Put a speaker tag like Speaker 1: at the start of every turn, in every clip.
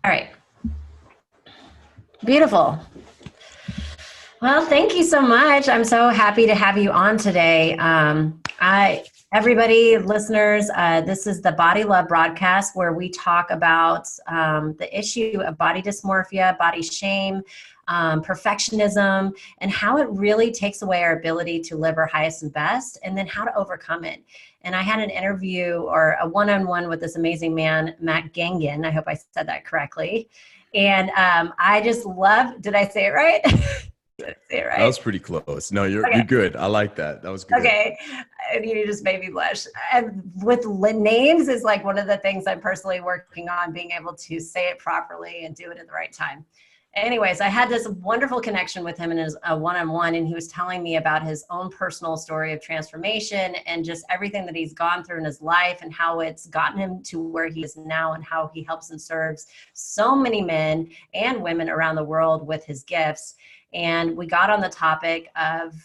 Speaker 1: All right. Beautiful. Well, thank you so much. I'm so happy to have you on today. Everybody, listeners, this is the Body Love broadcast where we talk about the issue of body dysmorphia, body shame, perfectionism, and how it really takes away our ability to live our highest and best, and then how to overcome it. And I had an interview or a one-on-one with this amazing man, Matt Gagnon. I hope I said that correctly. And I just love, did I say it right? Did I say it
Speaker 2: That
Speaker 1: right?
Speaker 2: was pretty close. No, you're
Speaker 1: Okay.
Speaker 2: good. I like that. That was good.
Speaker 1: Okay. And you just made me blush. And with names is like one of the things I'm personally working on, being able to say it properly and do it at the right time. Anyways, I had this wonderful connection with him in his one-on-one, and he was telling me about his own personal story of transformation and just everything that he's gone through in his life and how it's gotten him to where he is now and how he helps and serves so many men and women around the world with his gifts. And we got on the topic of,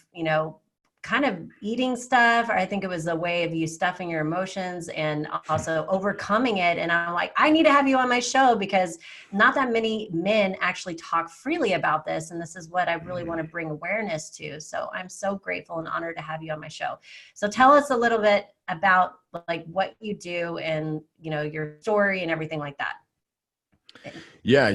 Speaker 1: kind of eating stuff, or I think it was a way of you stuffing your emotions and also overcoming it. And I'm like, I need to have you on my show because not that many men actually talk freely about this. And this is what I really want to bring awareness to. So I'm so grateful and honored to have you on my show. So tell us a little bit about like what you do and, your story and everything like that.
Speaker 2: Yeah,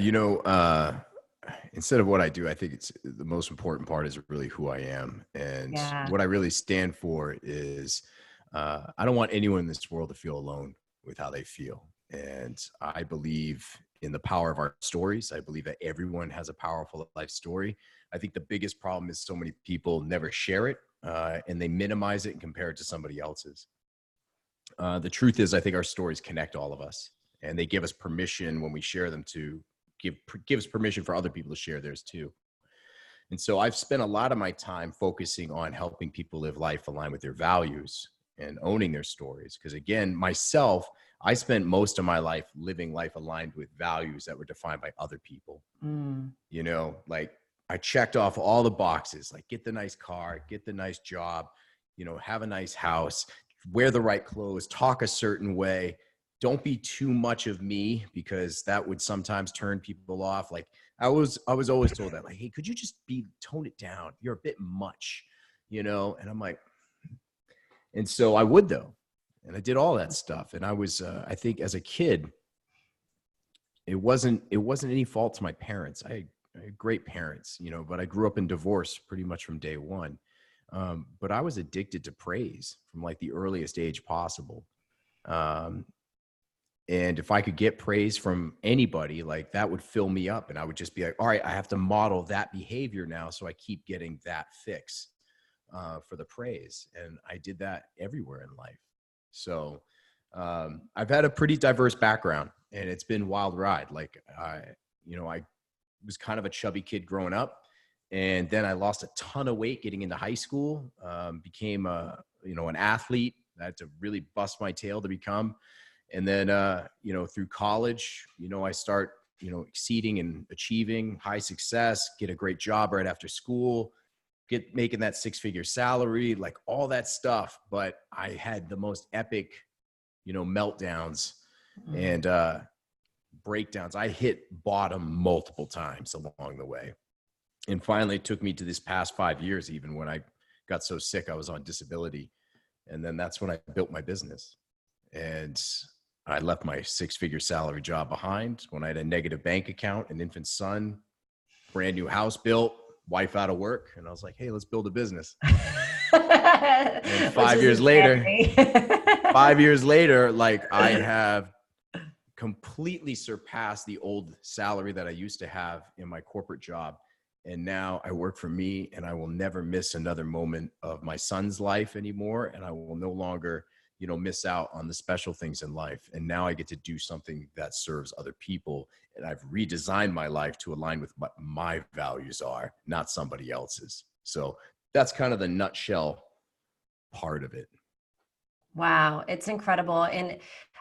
Speaker 2: instead of what I do, I think it's the most important part is really who I am. And
Speaker 1: Yeah.
Speaker 2: what I really stand for is I don't want anyone in this world to feel alone with how they feel. And I believe in the power of our stories. I believe that everyone has a powerful life story. I think the biggest problem is so many people never share it and they minimize it and compare it to somebody else's. The truth is, I think our stories connect all of us, and they give us permission when we share them to give us permission for other people to share theirs too. And so I've spent a lot of my time focusing on helping people live life aligned with their values and owning their stories. Because again, myself, I spent most of my life living life aligned with values that were defined by other people.
Speaker 1: Mm.
Speaker 2: Like I checked off all the boxes, like get the nice car, get the nice job, have a nice house, wear the right clothes, talk a certain way. Don't be too much of me, because that would sometimes turn people off. Like I was always told that, like, hey, could you just tone it down? You're a bit much, And I'm like, and so I would though. And I did all that stuff. And I was, I think as a kid, it wasn't any fault to my parents. I had great parents, but I grew up in divorce pretty much from day one. But I was addicted to praise from like the earliest age possible. And if I could get praise from anybody, like that would fill me up. And I would just be like, all right, I have to model that behavior now. So I keep getting that fix for the praise. And I did that everywhere in life. So I've had a pretty diverse background, and it's been a wild ride. Like, I was kind of a chubby kid growing up. And then I lost a ton of weight getting into high school, became an athlete. I had to really bust my tail to become. And then, through college, I start, exceeding and achieving high success, get a great job right after school, making that 6-figure salary, like all that stuff. But I had the most epic, meltdowns and breakdowns. I hit bottom multiple times along the way. And finally, it took me to this past 5 years, even when I got so sick, I was on disability. And then that's when I built my business. And I left my 6-figure salary job behind when I had a negative bank account, an infant son, brand new house built, wife out of work. And I was like, hey, let's build a business. And 5 years later, 5 years later, like I have completely surpassed the old salary that I used to have in my corporate job. And now I work for me, and I will never miss another moment of my son's life anymore. And I will no longer miss out on the special things in life. And now I get to do something that serves other people. And I've redesigned my life to align with what my values are, not somebody else's. So that's kind of the nutshell part of it.
Speaker 1: Wow, it's incredible. And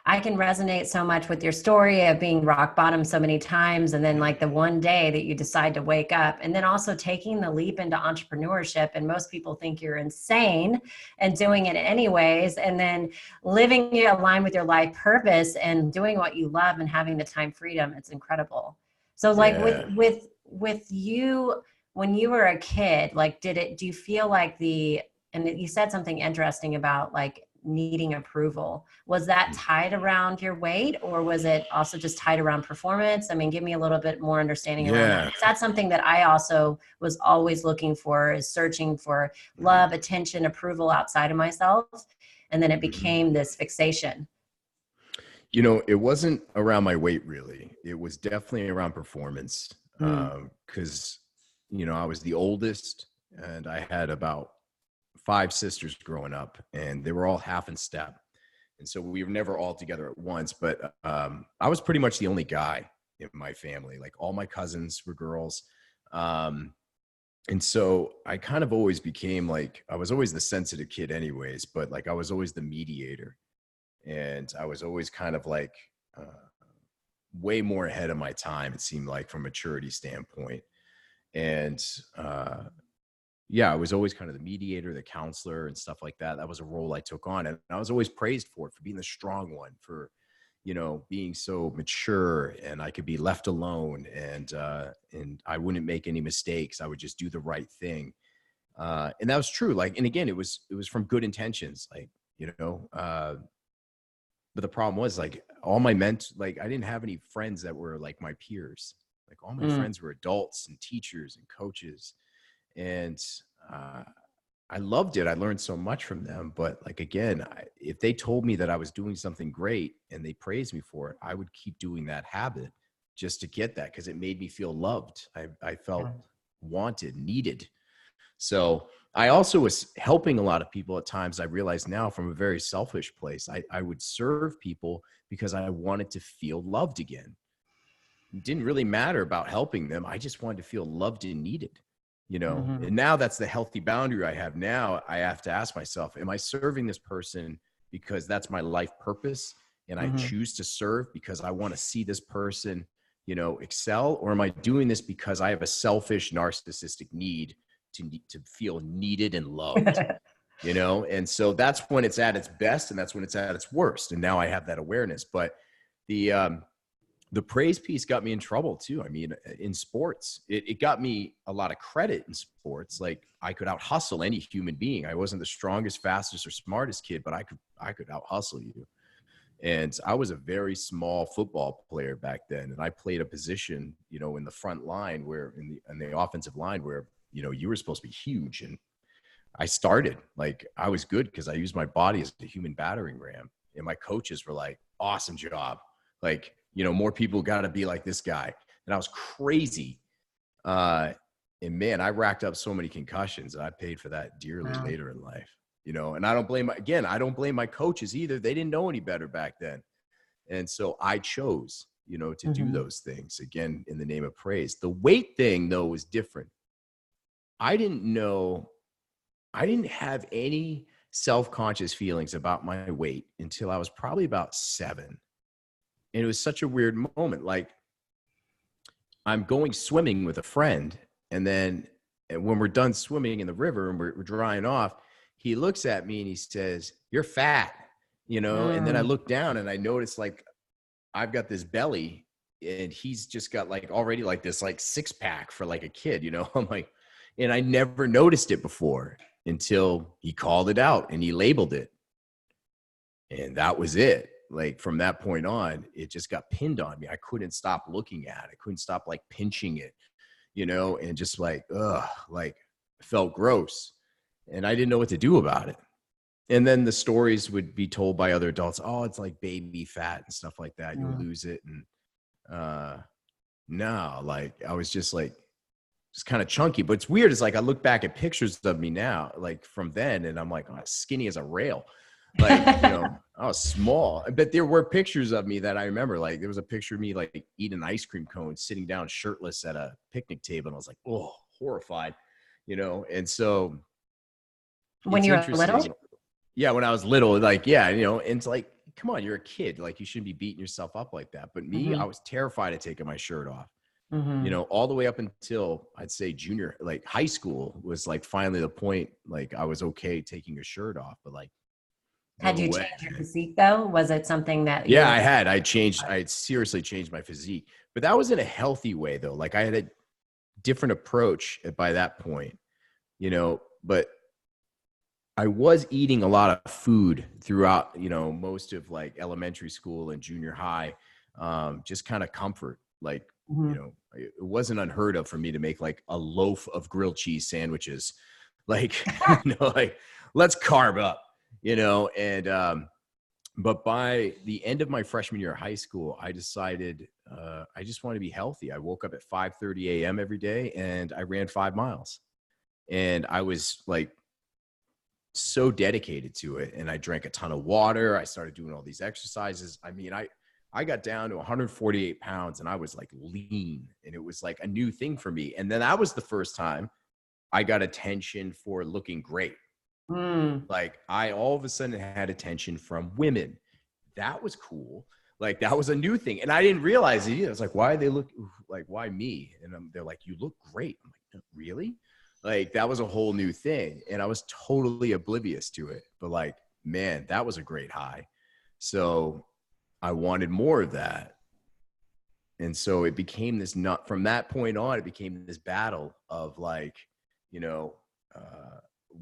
Speaker 1: I can resonate so much with your story of being rock bottom so many times. And then like the one day that you decide to wake up, and then also taking the leap into entrepreneurship. And most people think you're insane and doing it anyways. And then living it aligned with your life purpose and doing what you love and having the time freedom. It's incredible. So like
Speaker 2: Yeah.
Speaker 1: with you, when you were a kid, like, do you feel like and you said something interesting about like needing approval. Was that tied around your weight, or was it also just tied around performance? I mean, give me a little bit more understanding around that.
Speaker 2: Yeah.
Speaker 1: Because that's something that I also was always looking for, is searching for love, attention, approval outside of myself. And then it became this fixation.
Speaker 2: You know, it wasn't around my weight really. It was definitely around performance. Because, you know, I was the oldest and I had about 5 sisters growing up, and they were all half in step. And so we were never all together at once, but I was pretty much the only guy in my family. Like all my cousins were girls. And so I kind of always became like, I was always the sensitive kid anyways, but like I was always the mediator. And I was always kind of like way more ahead of my time, it seemed like, from a maturity standpoint. And yeah, I was always kind of the mediator, the counselor and stuff like that. That was a role I took on. And I was always praised for it, for being the strong one, for, you know, being so mature, and I could be left alone, and I wouldn't make any mistakes. I would just do the right thing. And that was true. Like, and again, it was from good intentions, like, you know, but the problem was like like I didn't have any friends that were like my peers. Like all my friends were adults and teachers and coaches. And I loved it. I learned so much from them. But like, again, if they told me that I was doing something great and they praised me for it, I would keep doing that habit just to get that, because it made me feel loved. I felt wanted, needed. So I also was helping a lot of people at times. I realize now, from a very selfish place, I would serve people because I wanted to feel loved again. It didn't really matter about helping them. I just wanted to feel loved and needed. You know, and now that's the healthy boundary I have now. I have to ask myself, am I serving this person because that's my life purpose and I choose to serve because I want to see this person, you know, excel? Or am I doing this because I have a selfish, narcissistic need to feel needed and loved, you know? And so that's when it's at its best, and that's when it's at its worst. And now I have that awareness. But the praise piece got me in trouble too. I mean, in sports, it got me a lot of credit in sports. Like I could out hustle any human being. I wasn't the strongest, fastest, or smartest kid, but I could out hustle you. And I was a very small football player back then. And I played a position, you know, in the front line, where in the offensive line, where, you know, you were supposed to be huge. And I started, like, I was good because I used my body as a human battering ram. And my coaches were like, awesome job. Like, you know, more people got to be like this guy. And I was crazy. And man, I racked up so many concussions. I paid for that dearly later in life, you know, and I don't blame my coaches either. They didn't know any better back then. And so I chose, you know, to do those things, again, in the name of praise. The weight thing, though, was different. I didn't have any self-conscious feelings about my weight until I was probably about 7. And it was such a weird moment. Like, I'm going swimming with a friend, and then when we're done swimming in the river and we're drying off, he looks at me and he says, "You're fat," you know? And then I look down and I notice, like, I've got this belly and he's just got like already like this like 6-pack for like a kid, you know? I'm like, and I never noticed it before until he called it out and he labeled it. And that was it. Like from that point on, it just got pinned on me. I couldn't stop looking at it. I couldn't stop like pinching it, you know, and just like, like felt gross. And I didn't know what to do about it. And then the stories would be told by other adults. Oh, it's like baby fat and stuff like that. You'll lose it. And no, like I was just like, just kind of chunky. But it's weird. It's like I look back at pictures of me now, like from then, and I'm like, oh, skinny as a rail. Like, you know, I was small. But there were pictures of me that I remember. Like there was a picture of me like eating an ice cream cone, sitting down shirtless at a picnic table. And I was like, oh, horrified, you know? And so
Speaker 1: when you were little?
Speaker 2: Yeah, when I was little, like, yeah, you know, and it's like, come on, you're a kid. Like, you shouldn't be beating yourself up like that. But me,
Speaker 1: Mm-hmm.
Speaker 2: I was terrified of taking my shirt off,
Speaker 1: Mm-hmm.
Speaker 2: all the way up until I'd say junior, like high school was like finally the point, like I was okay taking a shirt off, but like,
Speaker 1: Had
Speaker 2: no
Speaker 1: you
Speaker 2: way,
Speaker 1: changed your
Speaker 2: man.
Speaker 1: physique though? Was it something that you
Speaker 2: Yeah,
Speaker 1: were?
Speaker 2: I had seriously changed my physique, but that was in a healthy way though. Like, I had a different approach by that point, but I was eating a lot of food throughout, most of like elementary school and junior high, just kind of comfort. Like,
Speaker 1: Mm-hmm.
Speaker 2: it wasn't unheard of for me to make like a loaf of grilled cheese sandwiches, like, like, let's carb up, and, but by the end of my freshman year of high school, I decided I just want to be healthy. I woke up at 5:30 a.m. every day and I ran 5 miles, and I was like so dedicated to it. And I drank a ton of water. I started doing all these exercises. I mean, I got down to 148 pounds and I was like lean, and it was like a new thing for me. And then that was the first time I got attention for looking great.
Speaker 1: Mm.
Speaker 2: Like, I all of a sudden had attention from women. That was cool. Like, that was a new thing. And I didn't realize it either. It's like, why they look like, why me? And they're like, you look great. I'm like, really? Like, that was a whole new thing. And I was totally oblivious to it. But like, man, that was a great high. So I wanted more of that. And so it became this, not from that point on, it became this battle of like,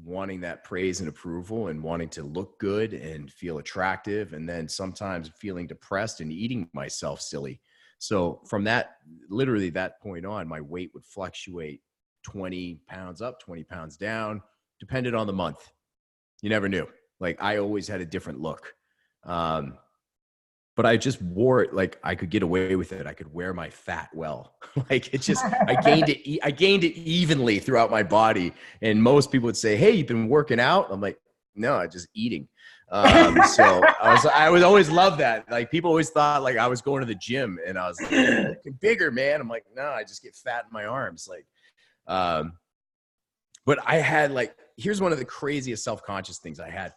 Speaker 2: wanting that praise and approval and wanting to look good and feel attractive. And then sometimes feeling depressed and eating myself silly. So from that, literally that point on, my weight would fluctuate 20 pounds up, 20 pounds down, depended on the month. You never knew. Like, I always had a different look. But I just wore it like I could get away with it. I could wear my fat well. Like, it just, I gained it evenly throughout my body. And most people would say, hey, you've been working out? I'm like, no, I'm just eating. So I would always love that. Like, people always thought like I was going to the gym, and I was like, you're looking bigger, man. I'm like, no, I just get fat in my arms. Like, but I had like, here's one of the craziest self-conscious things I had.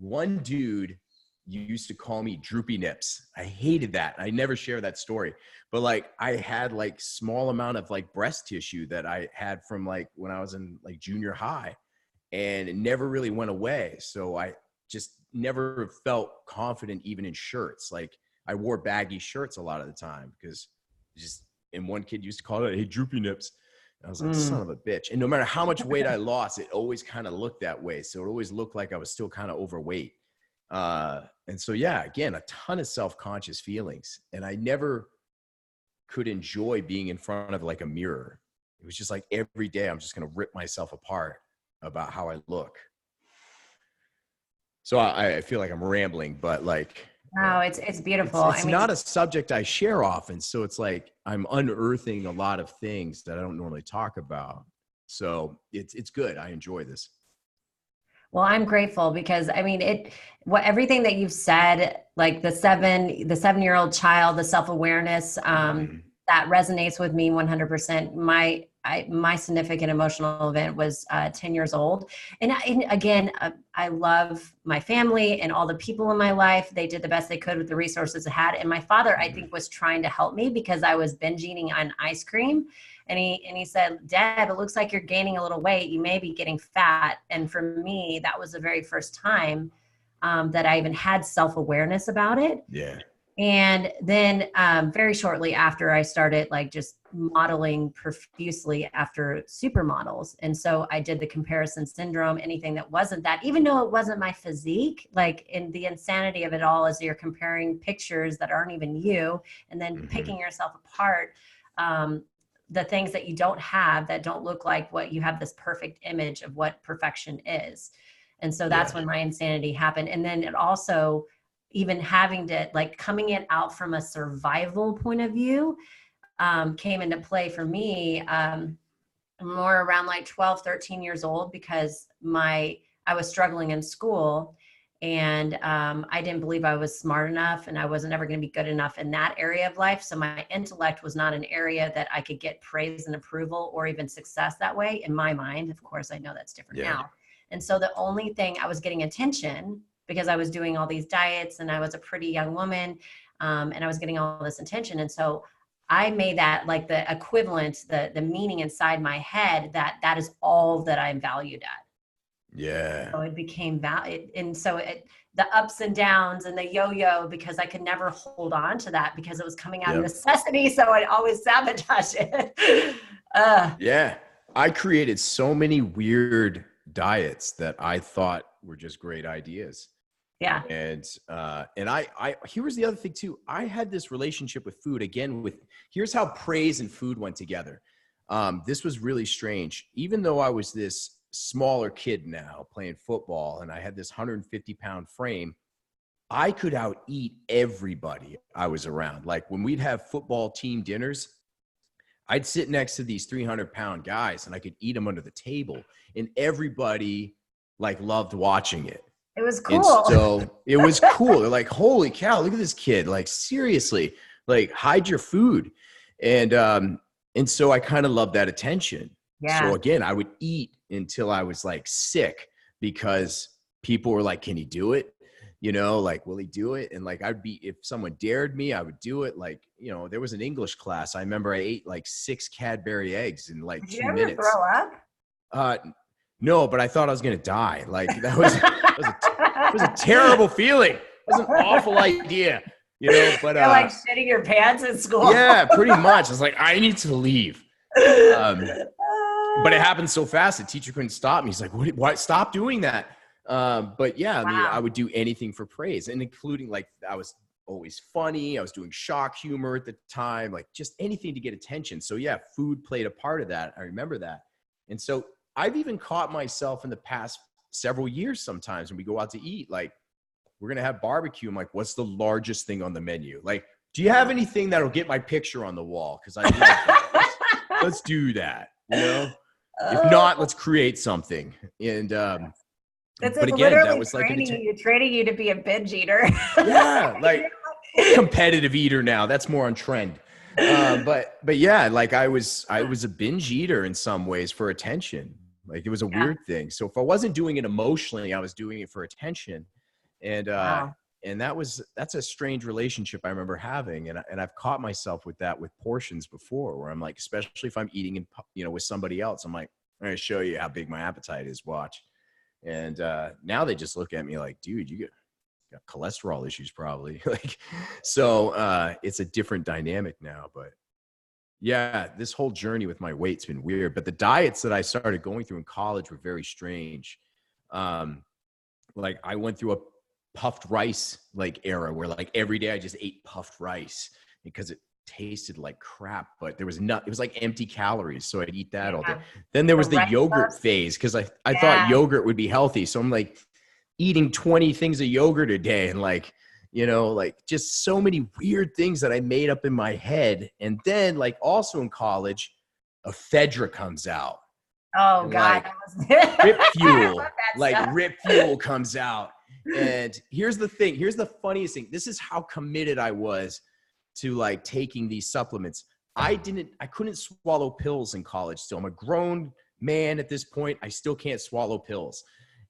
Speaker 2: One dude used to call me droopy nips. I hated that. I never share that story, but like, I had like small amount of like breast tissue that I had from like when I was in like junior high, and it never really went away. So I just never felt confident even in shirts. Like, I wore baggy shirts a lot of the time because just, and one kid used to call it, hey, droopy nips. And I was like, son of a bitch. And no matter how much weight I lost, it always kind of looked that way. So it always looked like I was still kind of overweight. And so, yeah, again, a ton of self-conscious feelings. And I never could enjoy being in front of like a mirror. It was just like every day I'm just going to rip myself apart about how I look. So I feel like I'm rambling, but like,
Speaker 1: No, it's beautiful.
Speaker 2: it's not a subject I share often. So it's like, I'm unearthing a lot of things that I don't normally talk about. So it's good. I enjoy this.
Speaker 1: Well, I'm grateful because I mean, everything that you've said, like the 7-year-old child, the self-awareness, that resonates with me 100%. My significant emotional event was 10 years old. And again, I love my family and all the people in my life. They did the best they could with the resources they had. And my father, I think, was trying to help me because I was binge eating on ice cream. And he said, Deb, it looks like you're gaining a little weight. You may be getting fat. And for me, that was the very first time that I even had self-awareness about it.
Speaker 2: Yeah.
Speaker 1: And then very shortly after, I started like just modeling profusely after supermodels. And so I did the comparison syndrome, anything that wasn't that, even though it wasn't my physique, like in the insanity of it all is you're comparing pictures that aren't even you, and then picking yourself apart. The things that you don't have, that don't look like what you have, this perfect image of what perfection is. And so that's when my insanity happened. And then it also, even having to like coming it out from a survival point of view, came into play for me more around like 12, 13 years old, because I was struggling in school, and I didn't believe I was smart enough, and I wasn't ever going to be good enough in that area of life. So my intellect was not an area that I could get praise and approval or even success that way in my mind. Of course, I know that's different now. And so the only thing I was getting attention because I was doing all these diets and I was a pretty young woman, and I was getting all this attention. And so I made that like the equivalent, the meaning inside my head that is all that I'm valued at.
Speaker 2: Yeah.
Speaker 1: So it became and so the ups and downs and the yo-yo, because I could never hold on to that because it was coming out of necessity. So I'd always sabotage it.
Speaker 2: Yeah. I created so many weird diets that I thought were just great ideas.
Speaker 1: Yeah.
Speaker 2: And I here was the other thing too. I had this relationship with food again here's how praise and food went together. This was really strange. Even though I was this smaller kid now playing football and I had this 150-pound frame, I could out eat everybody I was around. Like when we'd have football team dinners, I'd sit next to these 300-pound guys and I could eat them under the table, and everybody like loved watching it.
Speaker 1: It was cool.
Speaker 2: And so it was cool. They're like, holy cow, look at this kid. Like, seriously, like hide your food. And so I kind of loved that attention.
Speaker 1: Yeah.
Speaker 2: So again, I would eat until I was like sick because people were like, can he do it? You know, like, will he do it? And like, if someone dared me, I would do it. Like, you know, there was an English class. I remember I ate like 6 Cadbury eggs in like 2 minutes.
Speaker 1: Did you ever throw up?
Speaker 2: No, but I thought I was going to die. Like that was a terrible feeling. It was an awful idea, you know, but
Speaker 1: you're like shitting your pants at school.
Speaker 2: Yeah, pretty much. I was like, I need to leave. But it happened so fast. The teacher couldn't stop me. He's like, what? Stop doing that. But yeah, I mean, I would do anything for praise, and including like, I was always funny. I was doing shock humor at the time, like just anything to get attention. So yeah, food played a part of that. I remember that. And so I've even caught myself in the past several years sometimes when we go out to eat, like we're going to have barbecue. I'm like, what's the largest thing on the menu? Like, do you have anything that'll get my picture on the wall? Because I love that. Let's do that. You know, if not, let's create something. And
Speaker 1: that's
Speaker 2: but
Speaker 1: like
Speaker 2: again,
Speaker 1: literally
Speaker 2: that was like
Speaker 1: training you to be a binge eater.
Speaker 2: Yeah, like competitive eater now. That's more on trend. But yeah, like I was a binge eater in some ways for attention. Like it was a weird thing. So if I wasn't doing it emotionally, I was doing it for attention. And and that's a strange relationship I remember having. And I've caught myself with that with portions before, where I'm like, especially if I'm eating with somebody else, I'm like, I'm going to show you how big my appetite is. Watch. And now they just look at me like, dude, you got cholesterol issues probably. Like, so it's a different dynamic now. But yeah, this whole journey with my weight's been weird. But the diets that I started going through in college were very strange. Like I went through a puffed rice like era where like every day I just ate puffed rice because it tasted like crap, but there was it was like empty calories. So I'd eat that all day. Then there was the yogurt phase because I thought yogurt would be healthy. So I'm like eating 20 things of yogurt a day and like, you know, like just so many weird things that I made up in my head. And then like also in college, ephedra comes out.
Speaker 1: Oh God.
Speaker 2: Like, Rip Fuel, like Rip Fuel comes out. And here's the thing. Here's the funniest thing. This is how committed I was to like taking these supplements. I couldn't swallow pills in college still. I'm a grown man at this point. I still can't swallow pills.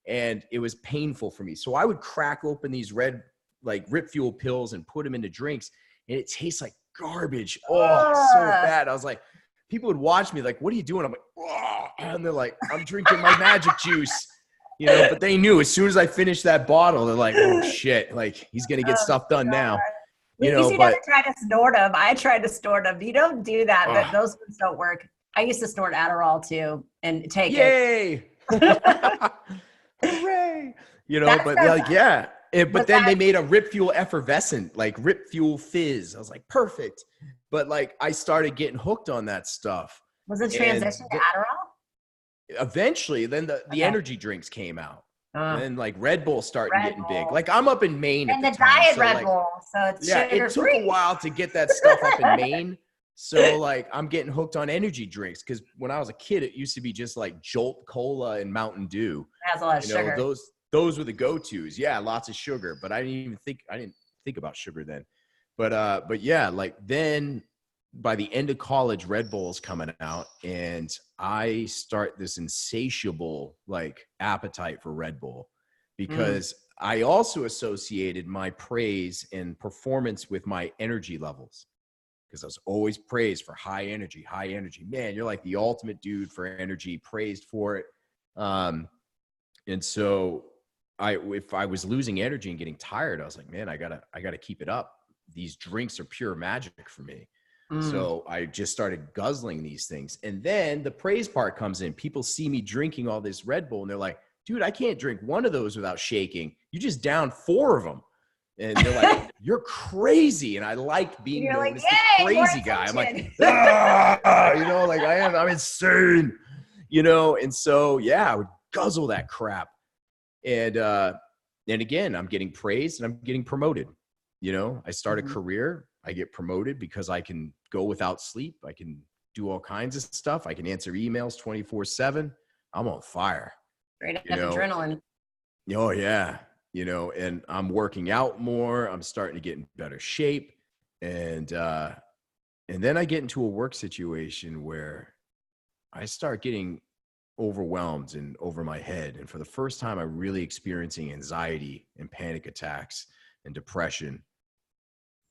Speaker 2: And it was painful for me. So I would crack open these red, like Rip Fuel pills and put them into drinks. And it tastes like garbage. Oh, so bad. I was like, people would watch me like, what are you doing? I'm like, oh, and they're like, I'm drinking my magic juice. You know, but they knew as soon as I finished that bottle, they're like, oh shit, like he's going to get stuff done now. You know,
Speaker 1: you never try to snort them. I tried to snort them. You don't do that, but those ones don't work. I used to snort Adderall too and take it.
Speaker 2: Hooray. You know, but like, yeah. But then they made a Rip Fuel effervescent, like Rip Fuel Fizz. I was like, perfect. But like, I started getting hooked on that stuff.
Speaker 1: Was it transition to Adderall?
Speaker 2: Eventually, then the energy drinks came out. And then like Red Bull started getting big. Like I'm up in Maine
Speaker 1: and
Speaker 2: at
Speaker 1: the
Speaker 2: time,
Speaker 1: diet
Speaker 2: so
Speaker 1: Red
Speaker 2: like,
Speaker 1: Bull. So it's
Speaker 2: it took a while to get that stuff up in Maine. So like I'm getting hooked on energy drinks because when I was a kid, it used to be just like Jolt Cola and Mountain Dew.
Speaker 1: It has a lot of sugar.
Speaker 2: Those were the go-tos. Yeah, lots of sugar, but I didn't think about sugar then. But yeah, like then by the end of college, Red Bull's coming out, and I start this insatiable like appetite for Red Bull because I also associated my praise and performance with my energy levels, because I was always praised for high energy, high energy. Man, you're like the ultimate dude for energy, praised for it. And so if I was losing energy and getting tired, I was like, man, I gotta keep it up. These drinks are pure magic for me. So I just started guzzling these things. And then the praise part comes in. People see me drinking all this Red Bull and they're like, dude, I can't drink one of those without shaking. You just downed 4 of them. And they're like, you're crazy. And I like being known as the crazy guy. I'm like, like I'm insane, And so, yeah, I would guzzle that crap. And again, I'm getting praised and I'm getting promoted. I start a career, I get promoted because I can go without sleep. I can do all kinds of stuff. I can answer emails 24/7. I'm on fire.
Speaker 1: Straight up adrenaline.
Speaker 2: Oh yeah. And I'm working out more. I'm starting to get in better shape. And then I get into a work situation where I start getting overwhelmed and over my head. And for the first time, I'm really experiencing anxiety and panic attacks and depression.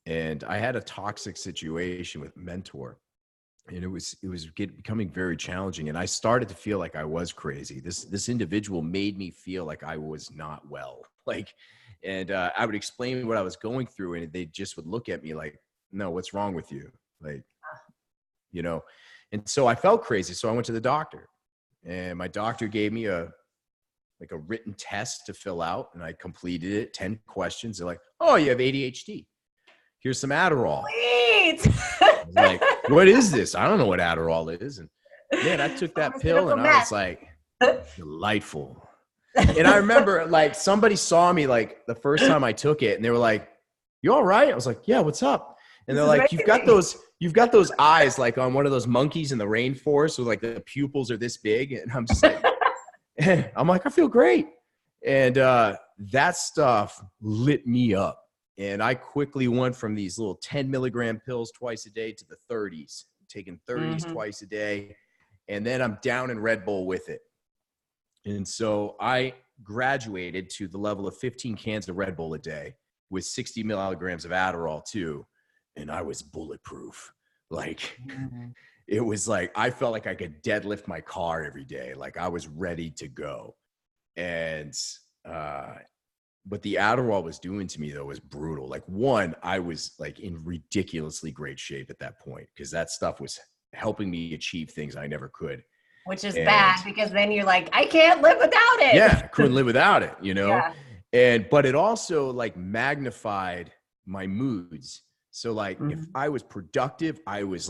Speaker 2: And I had a toxic situation with a mentor, and it was becoming very challenging. And I started to feel like I was crazy. This individual made me feel like I was not well. And I would explain what I was going through, and they just would look at me like, no, what's wrong with you? And so I felt crazy. So I went to the doctor, and my doctor gave me a written test to fill out, and I completed it, 10 questions. They're like, oh, you have ADHD. Here's some Adderall.
Speaker 1: Sweet.
Speaker 2: I was like, what is this? I don't know what Adderall is. And man, I took that pill and I was like, delightful. And I remember somebody saw me the first time I took it, and they were like, you all right? I was like, yeah, what's up? And they're like, you've got those eyes on one of those monkeys in the rainforest with the pupils are this big. And I'm just like, I feel great. And that stuff lit me up. And I quickly went from these little 10 milligram pills twice a day to the 30s, taking 30s twice a day. And then I'm down in Red Bull with it. And so I graduated to the level of 15 cans of Red Bull a day with 60 milligrams of Adderall too. And I was bulletproof. It was I felt like I could deadlift my car every day. I was ready to go. And, but the Adderall was doing to me though was brutal. One, I was in ridiculously great shape at that point, because that stuff was helping me achieve things I never could.
Speaker 1: Which is bad, because then you're like, I can't live without it.
Speaker 2: Yeah, I couldn't live without it, Yeah. But it also magnified my moods. So if I was productive, I was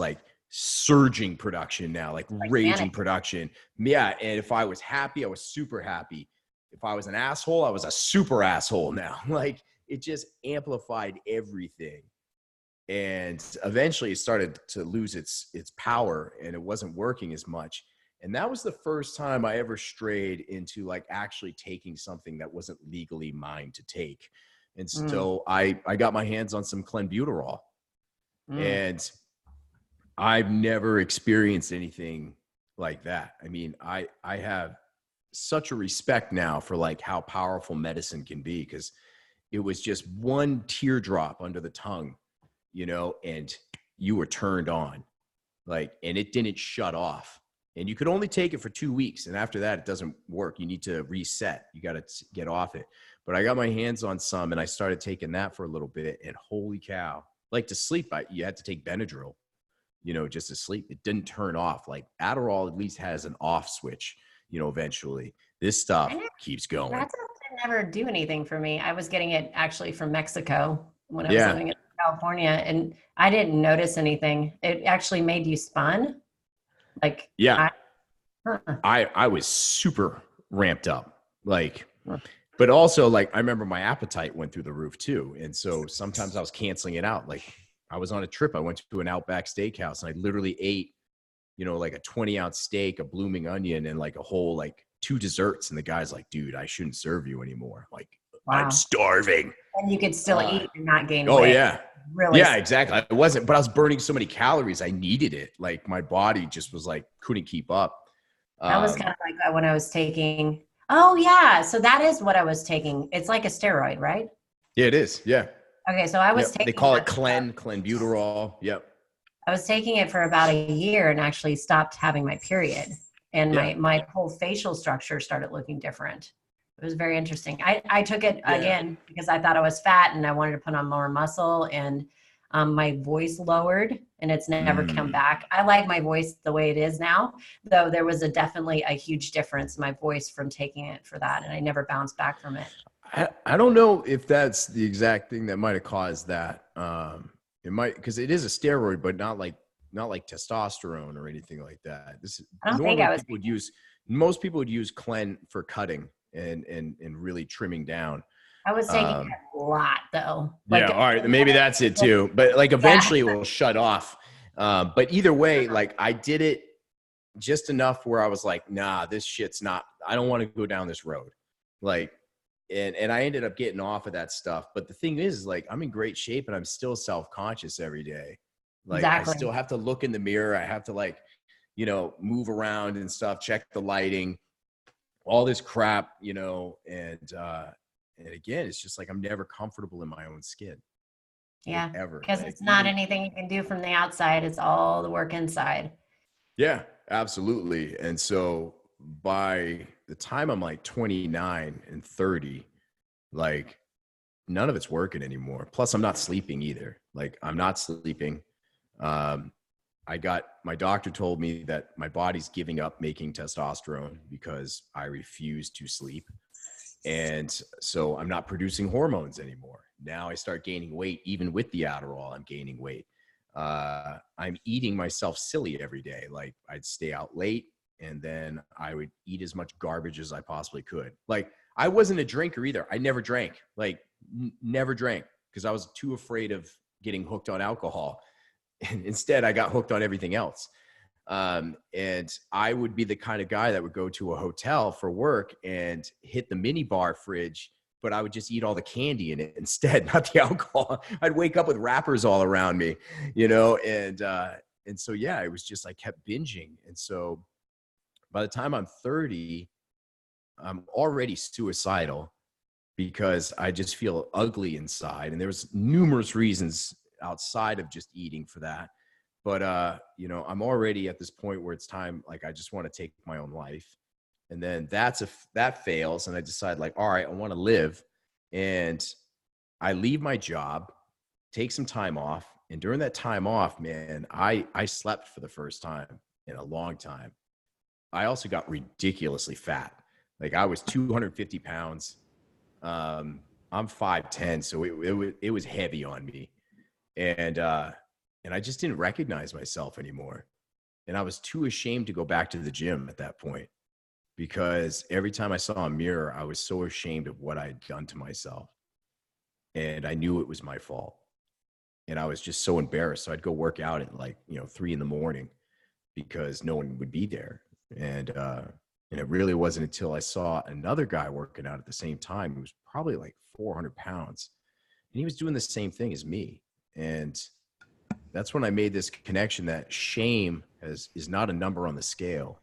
Speaker 2: surging production now, raging
Speaker 1: manic
Speaker 2: production. Yeah. And if I was happy, I was super happy. If I was an asshole, I was a super asshole now. It just amplified everything. And eventually it started to lose its power, and it wasn't working as much. And that was the first time I ever strayed into actually taking something that wasn't legally mine to take. And so I got my hands on some Clenbuterol, and I've never experienced anything like that. I mean, I have such a respect now for how powerful medicine can be, because it was just one teardrop under the tongue, and you were turned on, and it didn't shut off. And you could only take it for 2 weeks. And after that, it doesn't work. You need to reset. You got to get off it. But I got my hands on some, and I started taking that for a little bit. And holy cow, to sleep, you had to take Benadryl, just to sleep. It didn't turn off. Adderall at least has an off switch, eventually. This stuff keeps going.
Speaker 1: That didn't never do anything for me. I was getting it actually from Mexico when I was living in California, and I didn't notice anything. It actually made you spun.
Speaker 2: I was super ramped up, but also I remember my appetite went through the roof too. And so sometimes I was canceling it out. I was on a trip. I went to an Outback Steakhouse, and I literally ate, a 20-ounce steak, a blooming onion, and a whole 2 desserts. And the guy's like, dude, I shouldn't serve you anymore.
Speaker 1: Wow.
Speaker 2: I'm starving.
Speaker 1: And you could still eat and not gain weight.
Speaker 2: Oh yeah.
Speaker 1: Really?
Speaker 2: Yeah, exactly. I wasn't, but I was burning so many calories. I needed it. My body just was couldn't keep up.
Speaker 1: That was kind of that when I was taking, Oh yeah. So that is what I was taking. It's like a steroid, right?
Speaker 2: Yeah, it is. Yeah.
Speaker 1: Okay. So I was
Speaker 2: Yep. They
Speaker 1: taking
Speaker 2: call it
Speaker 1: that stuff.
Speaker 2: Clenbuterol. Yep.
Speaker 1: I was taking it for about a year and actually stopped having my period. And
Speaker 2: Yeah.
Speaker 1: my whole facial structure started looking different. It was very interesting. I took it
Speaker 2: Yeah.
Speaker 1: again because I thought I was fat and I wanted to put on more muscle, and my voice lowered and it's never come
Speaker 2: Mm.
Speaker 1: back. I like my voice the way it is now, though there was definitely a huge difference in my voice from taking it for that. And I never bounced back from it.
Speaker 2: I don't know if that's the exact thing that might have caused that. It might, because it is a steroid, but not like testosterone or anything like that. This
Speaker 1: I don't think
Speaker 2: normally
Speaker 1: I was,
Speaker 2: people would use most people would use Clen for cutting and really trimming down.
Speaker 1: I was taking
Speaker 2: Um,
Speaker 1: it a lot though. Like,
Speaker 2: yeah, all right, maybe that's it too. But like
Speaker 1: yeah,
Speaker 2: eventually it will shut off. But either way, like I did it just enough where I was like, nah, this shit's not. I don't want to go down this road. Like, and I ended up getting off of that stuff. But the thing is, like, I'm in great shape and I'm still self-conscious every day. Like, I
Speaker 1: exactly.
Speaker 2: still have to look in the mirror. I have to, like, move around and stuff, check the lighting, all this crap, and again, it's just like I'm never comfortable in my own skin, like
Speaker 1: Yeah.
Speaker 2: ever.
Speaker 1: Because
Speaker 2: Like
Speaker 1: it's not
Speaker 2: even
Speaker 1: anything you can do from the outside. It's all the work inside.
Speaker 2: yeah, absolutely. And so by the time I'm like 29 and 30, like none of it's working anymore. Plus, I'm not sleeping either. Like, I'm not sleeping. Um, my doctor told me that my body's giving up making testosterone because I refuse to sleep. And so I'm not producing hormones anymore. Now I start gaining weight, even with the Adderall, I'm gaining weight. I'm eating myself silly every day. Like, I'd stay out late and then I would eat as much garbage as I possibly could. Like, I wasn't a drinker either. I never drank, like never drank, because I was too afraid of getting hooked on alcohol. And instead I got hooked on everything else. And I would be the kind of guy that would go to a hotel for work and hit the mini bar fridge, but I would just eat all the candy in it instead, not the alcohol. I'd wake up with wrappers all around me, and so, yeah, it was just, I kept binging. And so by the time I'm 30, I'm already suicidal because I just feel ugly inside. And there's numerous reasons outside of just eating for that. But, I'm already at this point where it's time, like, I just want to take my own life. And then that fails. And I decide, like, all right, I want to live. And I leave my job, take some time off. And during that time off, man, I slept for the first time in a long time. I also got ridiculously fat. Like, I was 250 pounds. I'm 5'10", so it was heavy on me. And I just didn't recognize myself anymore. And I was too ashamed to go back to the gym at that point, because every time I saw a mirror, I was so ashamed of what I had done to myself. And I knew it was my fault. And I was just so embarrassed. So I'd go work out at, like, 3 a.m. because no one would be there. And it really wasn't until I saw another guy working out at the same time who was probably like 400 pounds. And he was doing the same thing as me. And that's when I made this connection that shame is not a number on the scale.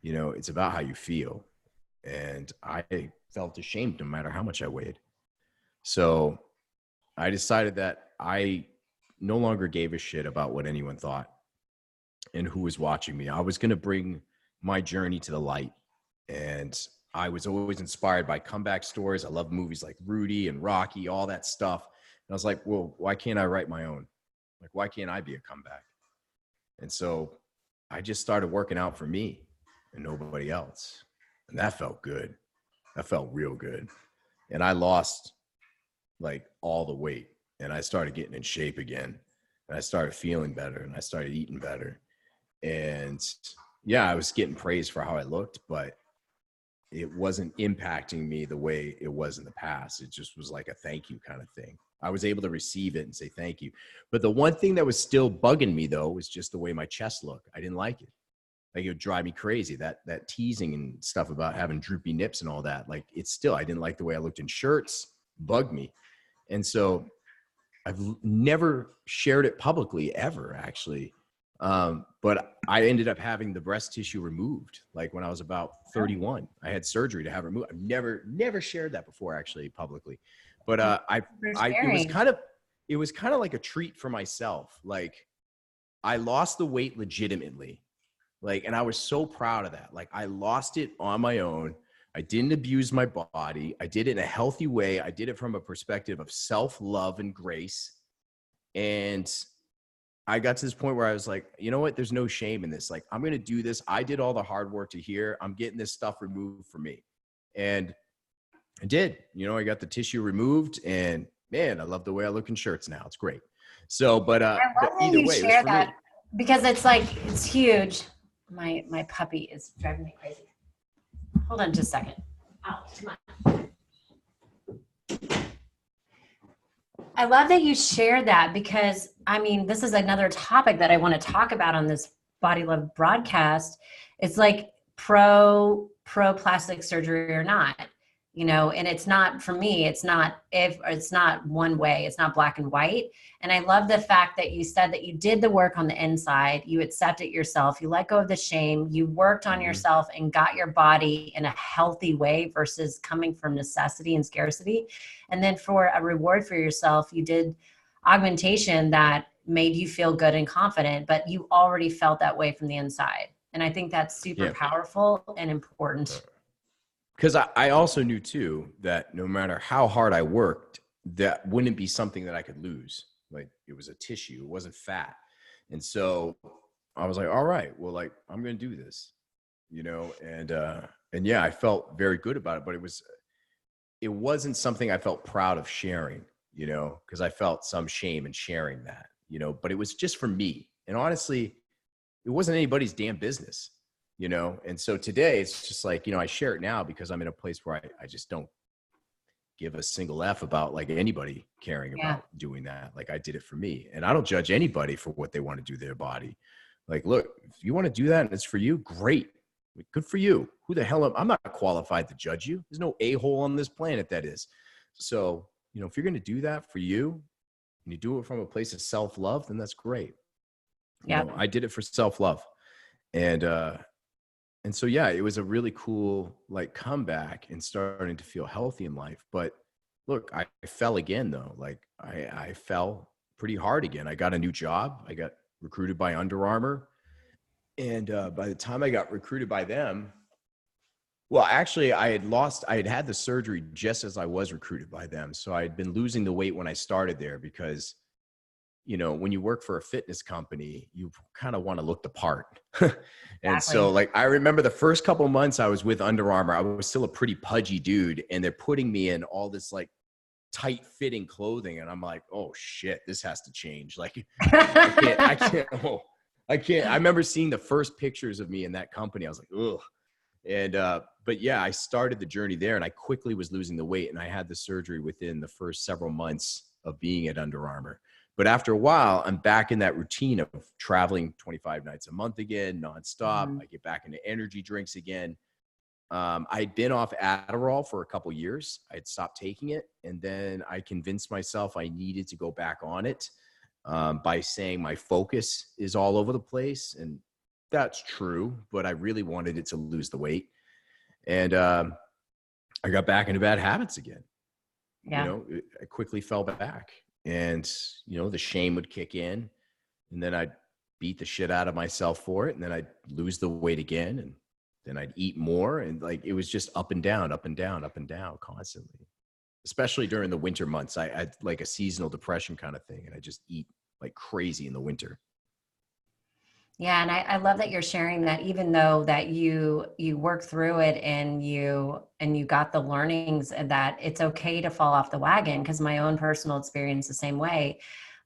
Speaker 2: It's about how you feel. And I felt ashamed no matter how much I weighed. So I decided that I no longer gave a shit about what anyone thought and who was watching me. I was going to bring my journey to the light. And I was always inspired by comeback stories. I love movies like Rudy and Rocky, all that stuff. And I was like, well, why can't I write my own? Like, why can't I be a comeback? And so I just started working out for me and nobody else. And that felt good. That felt real good. And I lost, like, all the weight, and I started getting in shape again, and I started feeling better, and I started eating better. And yeah, I was getting praise for how I looked, but it wasn't impacting me the way it was in the past. It just was like a thank you kind of thing. I was able to receive it and say thank you. But the one thing that was still bugging me, though, was just the way my chest looked. I didn't like it. Like, it would drive me crazy. That teasing and stuff about having droopy nips and all that. Like, I didn't like the way I looked in shirts. Bugged me. And so I've never shared it publicly ever, actually. But I ended up having the breast tissue removed. Like when I was about 31, I had surgery to have it removed. I've never shared that before actually publicly, but, it was kind of like a treat for myself. Like I lost the weight legitimately. Like, and I was so proud of that. Like I lost it on my own. I didn't abuse my body. I did it in a healthy way. I did it from a perspective of self-love and grace. And I got to this point where I was like, you know what? There's no shame in this. Like, I'm going to do this. I did all the hard work to here. I'm getting this stuff removed from me. And I did, I got the tissue removed, and man, I love the way I look in shirts now. It's great. So, but either way, it was for me.
Speaker 1: Because it's like, it's huge. My puppy is driving me crazy. Hold on just a second. Oh, come on. I love that you shared that, because this is another topic that I want to talk about on this Body Love broadcast. It's like pro plastic surgery or not, and it's not, for me, it's not one way, it's not black and white. And I love the fact that you said that you did the work on the inside, you accepted yourself, you let go of the shame, you worked on yourself and got your body in a healthy way versus coming from necessity and scarcity. And then for a reward for yourself, you did augmentation that made you feel good and confident, but you already felt that way from the inside. And I think that's super powerful and important.
Speaker 2: Because I also knew too that no matter how hard I worked, that wouldn't be something that I could lose. Like it was a tissue, it wasn't fat. And so I was like, all right, well, like I'm going to do this, and yeah, I felt very good about it, but it wasn't something I felt proud of sharing, because I felt some shame in sharing that, but it was just for me. And honestly, it wasn't anybody's damn business. And so today it's just like, I share it now because I'm in a place where I just don't give a single F about like anybody caring about doing that. Like I did it for me, and I don't judge anybody for what they want to do to their body. Like, look, if you want to do that and it's for you, great. Good for you. Who the hell I'm not qualified to judge you. There's no a-hole on this planet that is. So, if you're going to do that for you and you do it from a place of self-love, then that's great. I did it for self-love. And so, yeah, it was a really cool like comeback and starting to feel healthy in life. But look, I fell again though. Like I fell pretty hard again. I got a new job. I got recruited by Under Armour. And by the time I got recruited by them, well, actually I had had the surgery just as I was recruited by them. So I had been losing the weight when I started there because, when you work for a fitness company, you kind of want to look the part. And so like, I remember the first couple of months I was with Under Armour, I was still a pretty pudgy dude, and they're putting me in all this like tight fitting clothing. And I'm like, oh shit, this has to change. Like I can't. I remember seeing the first pictures of me in that company. I was like, ugh. And, but yeah, I started the journey there, and I quickly was losing the weight, and I had the surgery within the first several months of being at Under Armour. But after a while, I'm back in that routine of traveling 25 nights a month again, nonstop. I get back into energy drinks again. I'd been off Adderall for a couple years. I'd stopped taking it. And then I convinced myself I needed to go back on it by saying my focus is all over the place. And that's true, but I really wanted it to lose the weight. And I got back into bad habits again.
Speaker 1: Yeah.
Speaker 2: I quickly fell back. And, the shame would kick in, and then I'd beat the shit out of myself for it. And then I'd lose the weight again, and then I'd eat more. And like, it was just up and down, up and down, up and down constantly, especially during the winter months. I had like a seasonal depression kind of thing. And I just eat like crazy in the winter.
Speaker 1: Yeah. And I love that you're sharing that, even though that you work through it and you got the learnings, and that it's okay to fall off the wagon. Cause my own personal experience the same way.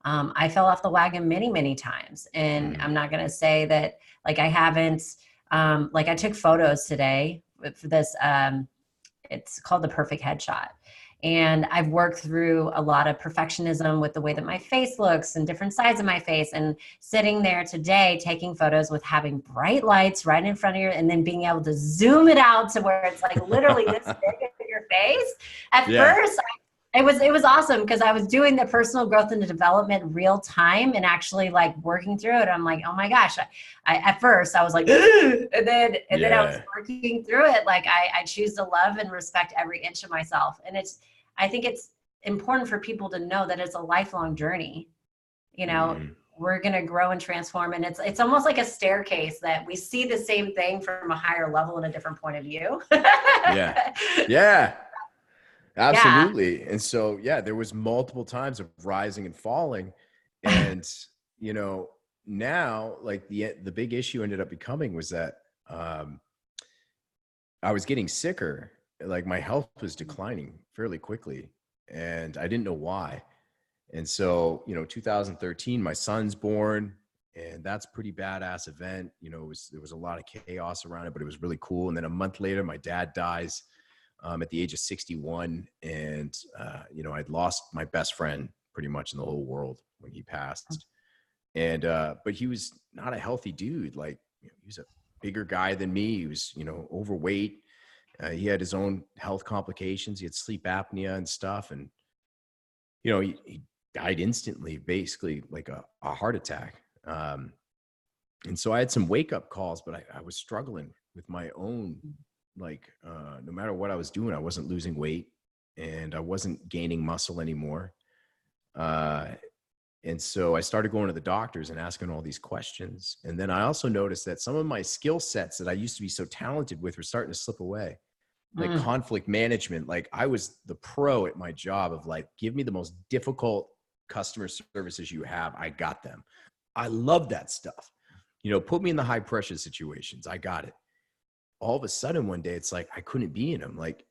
Speaker 1: I fell off the wagon many, many times. And I'm not going to say that like I haven't, like I took photos today for this, it's called the perfect headshot. And I've worked through a lot of perfectionism with the way that my face looks and different sides of my face, and sitting there today, taking photos with having bright lights right in front of you, and then being able to zoom it out to where it's like literally this big of your face. At first, It was awesome because I was doing the personal growth and the development real time and actually like working through it. I'm like, oh my gosh. I at first I was like, and then I was working through it. Like I choose to love and respect every inch of myself. And I think it's important for people to know that it's a lifelong journey. You know, we're going to grow and transform. And it's almost like a staircase that we see the same thing from a higher level and a different point of view.
Speaker 2: Yeah. Absolutely. And so, there was multiple times of rising and falling. And, now like the big issue ended up becoming was that, I was getting sicker. Like my health was declining fairly quickly and I didn't know why. And so, 2013, my son's born and that's a pretty badass event. There was a lot of chaos around it, but it was really cool. And then a month later, my dad dies. At the age of 61. And, I'd lost my best friend pretty much in the whole world when he passed. And, but he was not a healthy dude. Like, he was a bigger guy than me. He was, overweight. He had his own health complications. He had sleep apnea and stuff. And, he died instantly, basically like a heart attack. And so I had some wake up calls, but I was struggling with my own, like, no matter what I was doing, I wasn't losing weight and I wasn't gaining muscle anymore. And so I started going to the doctors and asking all these questions. And then I also noticed that some of my skill sets that I used to be so talented with were starting to slip away, like conflict management. Like I was the pro at my job of like, give me the most difficult customer services you have. I got them. I love that stuff. Put me in the high pressure situations. I got it. All of a sudden one day it's like I couldn't be in them. Like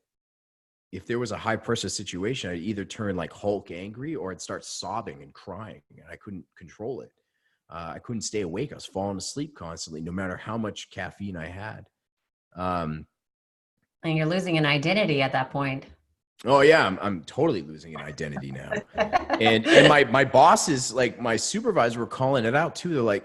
Speaker 2: if there was a high pressure situation, I'd either turn like Hulk angry or I'd start sobbing and crying and I couldn't control it. I couldn't stay awake. I was falling asleep constantly, no matter how much caffeine I had.
Speaker 1: And you're losing an identity at that point.
Speaker 2: Oh yeah, I'm totally losing an identity now. and my bosses, like my supervisor, were calling it out too. They're like,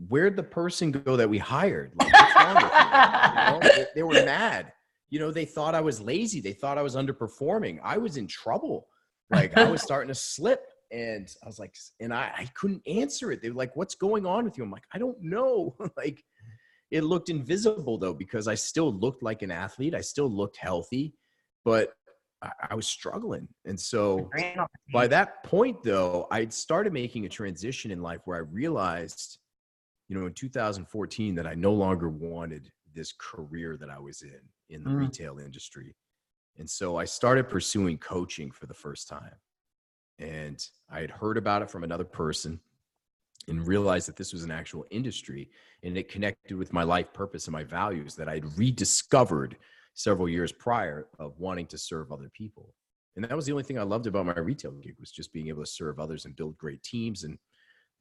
Speaker 2: where'd the person go that we hired? Like, what's wrong with you? They were mad. They thought I was lazy. They thought I was underperforming. I was in trouble. Like I was starting to slip and I was like, and I couldn't answer it. They were like, what's going on with you? I'm like, I don't know. Like it looked invisible though, because I still looked like an athlete. I still looked healthy, but I was struggling. And so by that point though, I'd started making a transition in life where I realized, in 2014 that I no longer wanted this career that I was in the retail industry. And so I started pursuing coaching for the first time. And I had heard about it from another person and realized that this was an actual industry and it connected with my life purpose and my values that I'd rediscovered several years prior of wanting to serve other people. And that was the only thing I loved about my retail gig, was just being able to serve others and build great teams. And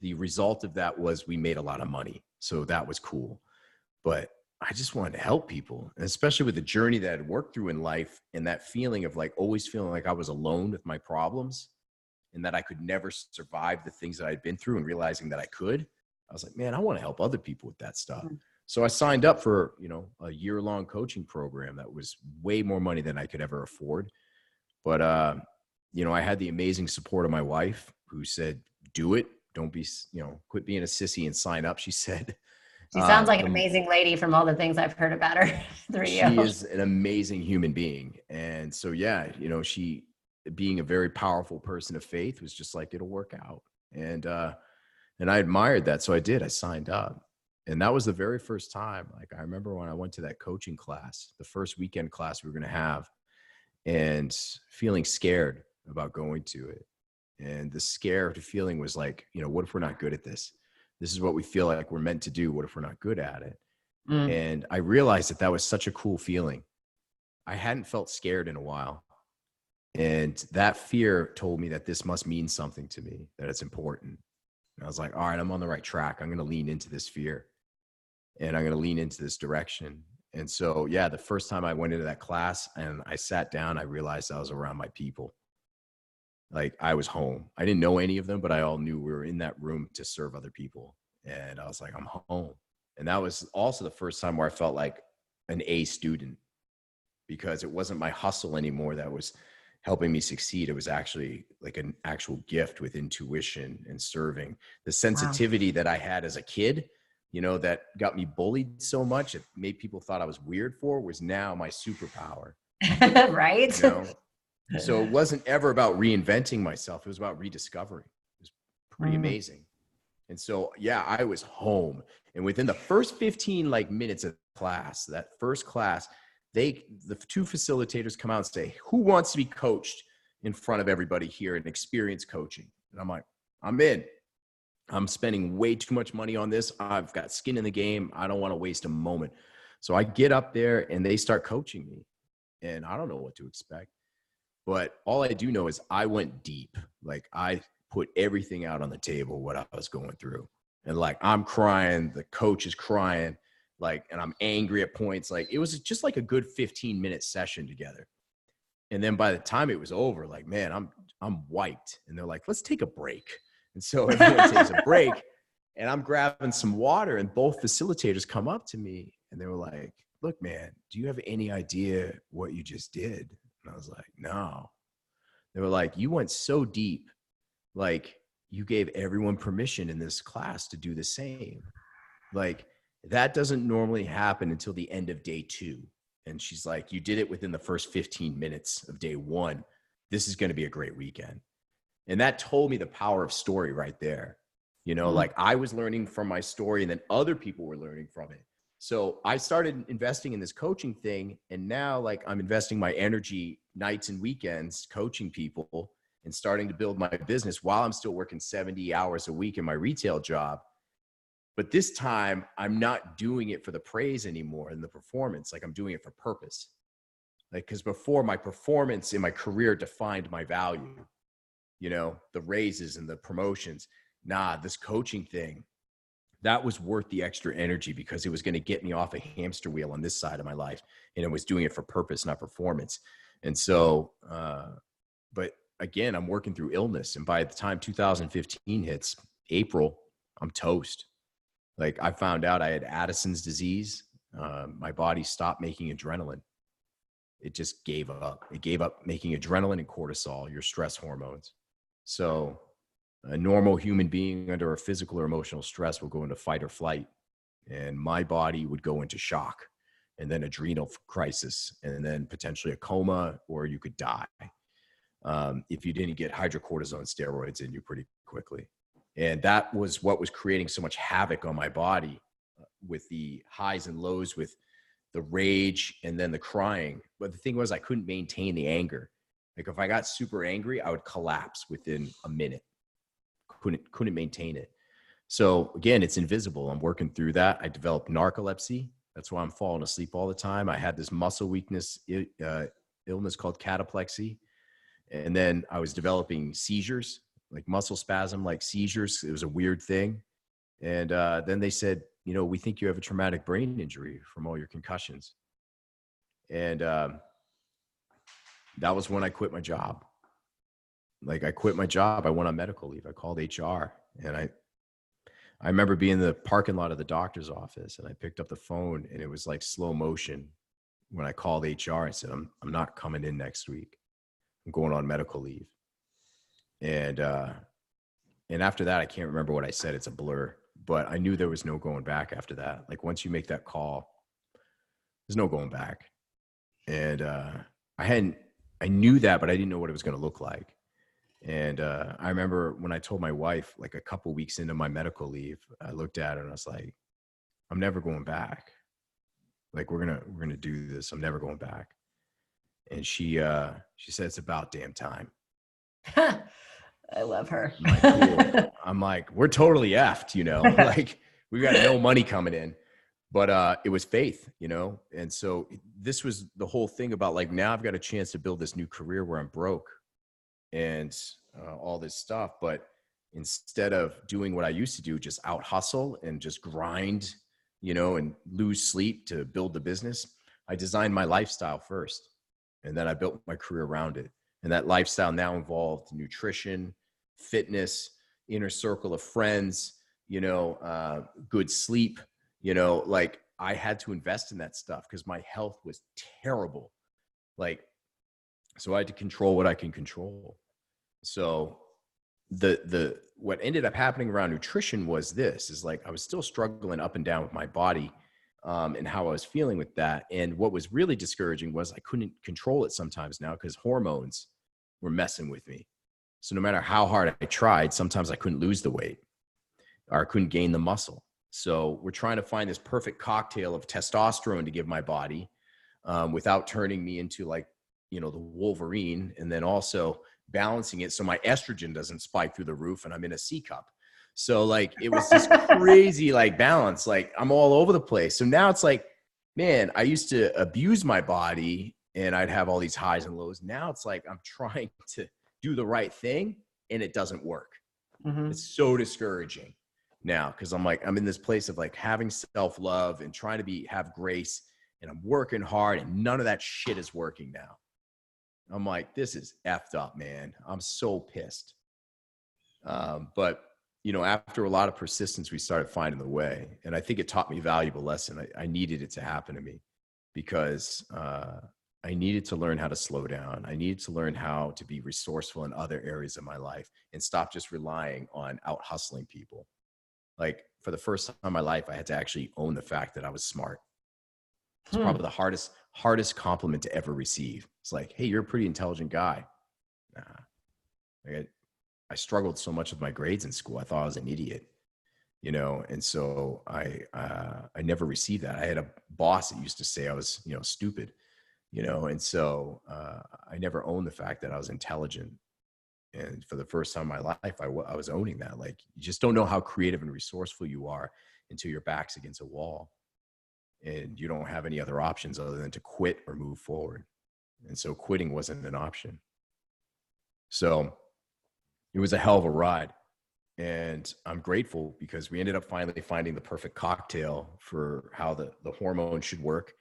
Speaker 2: the result of that was we made a lot of money. So that was cool. But I just wanted to help people, and especially with the journey that I'd worked through in life and that feeling of like always feeling like I was alone with my problems and that I could never survive the things that I'd been through, and realizing that I could. I was like, man, I want to help other people with that stuff. So I signed up for, a year-long coaching program that was way more money than I could ever afford. But, I had the amazing support of my wife who said, do it. Don't be, quit being a sissy and sign up. She said,
Speaker 1: she sounds like an amazing lady from all the things I've heard about her through you.
Speaker 2: She is an amazing human being. And so, she, being a very powerful person of faith, was just like, it'll work out. And I admired that. So I did, I signed up. And that was the very first time. Like, I remember when I went to that coaching class, the first weekend class we were going to have, and feeling scared about going to it. And the scared feeling was like, what if we're not good at this? This is what we feel like we're meant to do. What if we're not good at it? And I realized that was such a cool feeling. I hadn't felt scared in a while. And that fear told me that this must mean something to me, that it's important. And I was like, all right, I'm on the right track. I'm going to lean into this fear and I'm going to lean into this direction. And so, the first time I went into that class and I sat down, I realized I was around my people. Like, I was home. I didn't know any of them, but I all knew we were in that room to serve other people. And I was like, I'm home. And that was also the first time where I felt like an A student, because it wasn't my hustle anymore that was, helping me succeed. It was actually like an actual gift with intuition and serving. The sensitivity that I had as a kid, you know, that got me bullied so much, it made people thought I was weird for, was now my superpower.
Speaker 1: Right.
Speaker 2: You know? So it wasn't ever about reinventing myself. It was about rediscovering. It was pretty amazing. And so, yeah, I was home. And within the first 15 like minutes of class, that first class, the two facilitators come out and say, who wants to be coached in front of everybody here and experience coaching? And I'm like, I'm in. I'm spending way too much money on this. I've got skin in the game. I don't want to waste a moment. So I get up there and they start coaching me. And I don't know what to expect. But all I do know is I went deep. Like I put everything out on the table, what I was going through. And like, I'm crying, the coach is crying, like, and I'm angry at points. Like it was just like a good 15-minute session together. And then by the time it was over, like, man, I'm wiped. And they're like, let's take a break. And so everyone takes a break and I'm grabbing some water and both facilitators come up to me and they were like, look, man, do you have any idea what you just did? And I was like, no. They were like, you went so deep. Like you gave everyone permission in this class to do the same. Like that doesn't normally happen until the end of day 2. And she's like, you did it within the first 15 minutes of day 1. This is going to be a great weekend. And that told me the power of story right there. You know, like I was learning from my story and then other people were learning from it. So I started investing in this coaching thing. And now like I'm investing my energy nights and weekends coaching people and starting to build my business while I'm still working 70 hours a week in my retail job. But this time I'm not doing it for the praise anymore and the performance. Like I'm doing it for purpose. Like, cause before my performance in my career defined my value, you know, the raises and the promotions. Nah, this coaching thing, that was worth the extra energy because it was going to get me off a hamster wheel on this side of my life. And it was doing it for purpose, not performance. And so, but again, I'm working through illness. And by the time 2015 hits April, I'm toast. Like I found out I had Addison's disease. My body stopped making adrenaline. It just gave up. It gave up making adrenaline and cortisol, your stress hormones. So a normal human being under a physical or emotional stress will go into fight or flight. And my body would go into shock and then adrenal crisis and then potentially a coma, or you could die if you didn't get hydrocortisone steroids in you pretty quickly. And that was what was creating so much havoc on my body with the highs and lows, with the rage and then the crying. But the thing was, I couldn't maintain the anger. Like if I got super angry, I would collapse within a minute. Couldn't maintain it. So again, it's invisible. I'm working through that. I developed narcolepsy. That's why I'm falling asleep all the time. I had this muscle weakness illness called cataplexy. And then I was developing seizures, like muscle spasm, like seizures. It was a weird thing. And then they said, you know, we think you have a traumatic brain injury from all your concussions. And that was when I quit my job. Like I quit my job. I went on medical leave. I called HR and I remember being in the parking lot of the doctor's office and I picked up the phone and it was like slow motion. When I called HR, I said, I'm not coming in next week. I'm going on medical leave. And after that, I can't remember what I said. It's a blur, but I knew there was no going back after that. Like once you make that call, there's no going back. And I knew that, but I didn't know what it was going to look like. And I remember when I told my wife, like a couple weeks into my medical leave, I looked at her and I was like, I'm never going back. Like we're gonna do this. I'm never going back. And she said, it's about damn time.
Speaker 1: I love her.
Speaker 2: I'm like, cool. I'm like, we're totally effed, you know, like we got no money coming in, but it was faith, you know? And so this was the whole thing about like, now I've got a chance to build this new career where I'm broke and all this stuff. But instead of doing what I used to do, just out hustle and just grind, you know, and lose sleep to build the business, I designed my lifestyle first. And then I built my career around it. And that lifestyle now involved nutrition, fitness, inner circle of friends, you know, good sleep, you know, like I had to invest in that stuff because my health was terrible. Like So I had to control what I can control. So what ended up happening around nutrition was this, is like, I was still struggling up and down with my body, and how I was feeling with that. And what was really discouraging was I couldn't control it sometimes now because hormones were messing with me. So no matter how hard I tried, sometimes I couldn't lose the weight or I couldn't gain the muscle. So we're trying to find this perfect cocktail of testosterone to give my body, without turning me into like, the Wolverine, and then also balancing it so my estrogen doesn't spike through the roof and I'm in a C cup. So like, it was this crazy like balance, like I'm all over the place. So now it's like, man, I used to abuse my body and I'd have all these highs and lows. Now it's like, I'm trying to do the right thing and it doesn't work.
Speaker 1: Mm-hmm.
Speaker 2: It's so discouraging now, because I'm like, I'm in this place of like having self-love and trying to have grace, and I'm working hard and none of that shit is working now. I'm like, this is effed up, man. I'm so pissed. But after a lot of persistence, we started finding the way. And I think it taught me a valuable lesson. I needed it to happen to me because I needed to learn how to slow down. I needed to learn how to be resourceful in other areas of my life and stop just relying on out hustling people. Like, for the first time in my life, I had to actually own the fact that I was smart. It's probably the hardest compliment to ever receive. It's like, hey, you're a pretty intelligent guy. Nah. I struggled so much with my grades in school. I thought I was an idiot, and so I never received that. I had a boss that used to say I was, stupid, and so I never owned the fact that I was intelligent. And for the first time in my life, I was owning that. Like, you just don't know how creative and resourceful you are until your back's against a wall and you don't have any other options other than to quit or move forward. And so quitting wasn't an option. So it was a hell of a ride. And I'm grateful because we ended up finally finding the perfect cocktail for how the hormone should work.